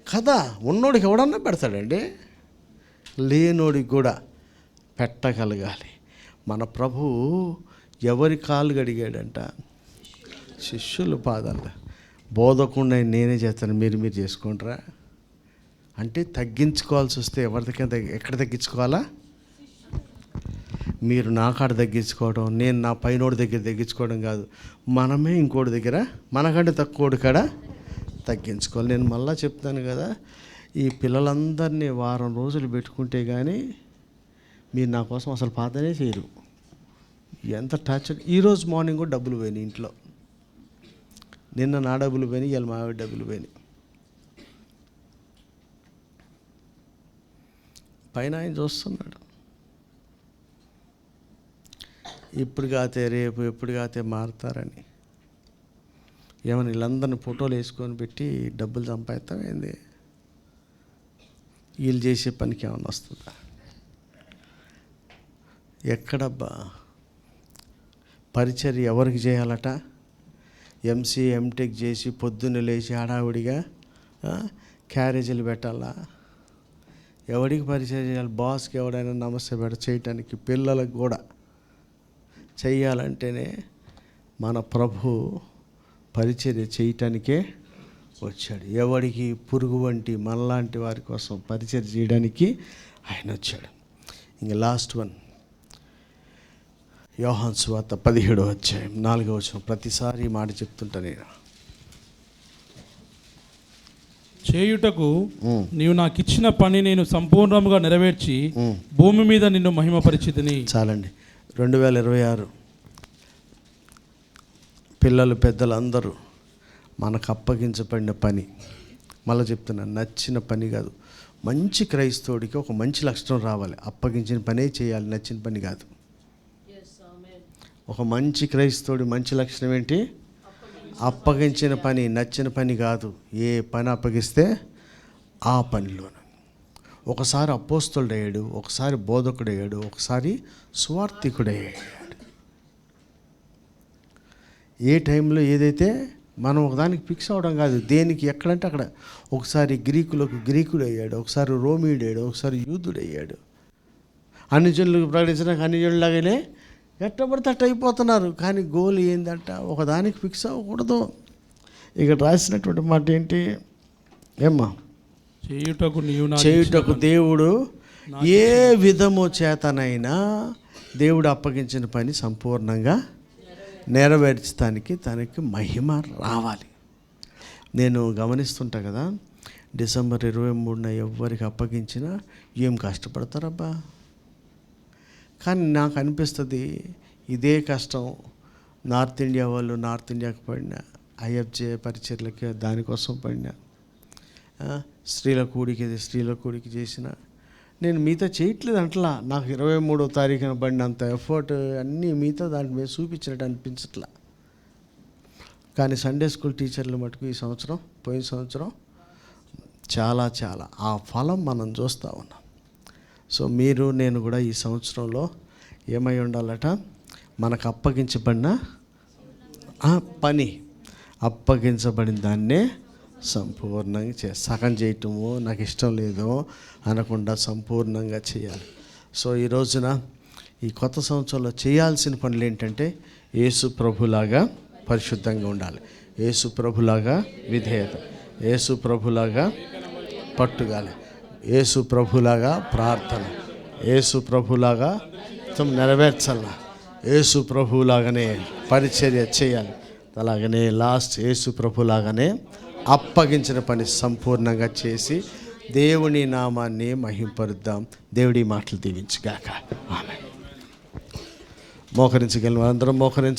కదా. ఉన్నోడికి ఎవడన్నా పెడతాడండి, లేనోడికి కూడా పెట్టగలగాలి. మన ప్రభువు ఎవరి కాళ్ళు గడిగాడంట? శిష్యుల పాదాలు. బోధకుండా నేనే చేస్తాను, మీరు చేసుకుంటారా అంటే తగ్గించుకోవాల్సి వస్తే ఎవరికైనా ఎక్కడ తగ్గించుకోవాలా? మీరు నా కాడ తగ్గించుకోవడం, నేను నా పైనోడి దగ్గర తగ్గించుకోవడం కాదు. మనమే ఇంకోటి దగ్గర మనకంటే తక్కువడి కాడ తగ్గించుకోవాలి. నేను మళ్ళీ చెప్తాను కదా, ఈ పిల్లలందరినీ వారం రోజులు పెట్టుకుంటే కానీ మీరు నా కోసం అసలు పాతనే చేయరు. ఎంత టార్చర్. ఈరోజు మార్నింగ్ కూడా డబ్బులు పోయినాయి ఇంట్లో. నిన్న నా డబ్బులు పోయినాయి, ఇవాళ మా ఆవిడ డబ్బులు పోయినాయి. పైన ఆయన చూస్తున్నాడు. ఇప్పుడు కాతే రేపు, ఎప్పుడు కాతే మారుతారని. ఏమన్నా వీళ్ళందరినీ ఫోటోలు వేసుకొని పెట్టి డబ్బులు సంపాదిస్తామైంది? వీళ్ళు చేసే పనికి ఏమన్నా వస్తుందా? ఎక్కడబ్బా పరిచర్య ఎవరికి చేయాలట? ఎంసీ ఎంటెక్ చేసి పొద్దున్న లేచి హడావుడిగా క్యారేజీలు పెట్టాలా? ఎవడికి పరిచయం చేయాలి? బాస్కి ఎవడైనా నమస్తే చేయటానికి, పిల్లలకు కూడా చెయ్యాలంటేనే మన ప్రభు పరిచర్య చేయటానికే వచ్చాడు. ఎవడికి పురుగు వంటి మనలాంటి వారి కోసం పరిచర్య చేయడానికి ఆయన వచ్చాడు. ఇంక లాస్ట్ వన్, యోహాను సువార్త 17వ అధ్యాయం 4వ వచనం. ప్రతిసారి ఈ మాట చెప్తుంటా నేను. చేయుటకు నీవు నాకు ఇచ్చిన పని నేను సంపూర్ణముగా నెరవేర్చి భూమి మీద నిన్ను మహిమపరిచితిని. చాలండి. 2026 పిల్లలు పెద్దలు అందరూ మనకు అప్పగించబడిన పని, మళ్ళీ చెప్తున్నాను, నచ్చిన పని కాదు. మంచి క్రైస్తవుడికి ఒక మంచి లక్షణం రావాలి. అప్పగించిన పనే చేయాలి, నచ్చిన పని కాదు. ఒక మంచి క్రైస్తవుడి మంచి లక్షణం ఏంటి? అప్పగించిన పని, నచ్చిన పని కాదు. ఏ పని అప్పగిస్తే ఆ పనిలోను. ఒకసారి అపోస్తలుడయ్యాడు, ఒకసారి బోధకుడయ్యాడు, ఒకసారి సువార్థికుడయ్యాడు. ఏ టైంలో ఏదైతే మనం ఒకదానికి ఫిక్స్ అవ్వడం కాదు, దేనికి ఎక్కడంటే అక్కడ. ఒకసారి గ్రీకుడు అయ్యాడు, ఒకసారి రోమీయుడు అయ్యాడు, ఒకసారి యూదుడు అయ్యాడు. అన్ని జనులకు ప్రకటించడానికి అన్ని జనులాగానే ఎట్టబడితే అట్ట అయిపోతున్నారు. కానీ గోల్ ఏందంట? ఒకదానికి ఫిక్స్ అవ్వకూడదు. ఇక్కడ రాసినటువంటి మాట ఏంటి? ఏమ్మా? చేయుటకు దేవుడు ఏ విధము చేతనైనా దేవుడు అప్పగించిన పని సంపూర్ణంగా నెరవేర్చడానికి తనకి మహిమ రావాలి. నేను గమనిస్తుంటా కదా, డిసెంబర్ 23న ఎవరికి అప్పగించినా ఏం కష్టపడతారబ్బా. కానీ నాకు అనిపిస్తుంది ఇదే కష్టం నార్త్ ఇండియా వాళ్ళు నార్త్ ఇండియాకి పడిన ఐఎఫ్జే పరిచర్లకి దానికోసం పడిన స్త్రీల కూడికి చేసిన. నేను మీతో చేయట్లేదు అంటలా. నాకు 23వ తారీఖున పడినంత ఎఫర్ట్ అన్నీ మీతో దాని మీద చూపించినట్టు అనిపించట్లా. కానీ సండే స్కూల్ టీచర్లు మటుకు ఈ సంవత్సరం, పోయిన సంవత్సరం చాలా ఆ ఫలం మనం చూస్తూ ఉన్నాం. సో మీరు నేను కూడా ఈ సంవత్సరంలో ఏమై ఉండాలట? మనకు అప్పగించబడిన పని, అప్పగించబడిన దాన్నే సంపూర్ణంగా సగం చేయటము నాకు ఇష్టం లేదో అనకుండా సంపూర్ణంగా చేయాలి. సో ఈ రోజున ఈ కొత్త సంవత్సరంలో చేయాల్సిన పనులు ఏంటంటే, యేసు ప్రభులాగా పరిశుద్ధంగా ఉండాలి, యేసు ప్రభులాగా విధేయత, యేసు ప్రభులాగా పట్టుదల, యేసు ప్రభులాగా ప్రార్థన, యేసు ప్రభులాగా నెరవేర్చాల, యేసు ప్రభులాగానే పరిచర్య చేయాలి. అలాగనే లాస్ట్ యేసు ప్రభులాగానే అప్పగించిన పని సంపూర్ణంగా చేసి దేవుని నామాన్ని మహింపరుద్దాం. దేవుడి మాటలు దీవించుగాక. ఆమేన్. మోకరించగలను అందరం మోకరించి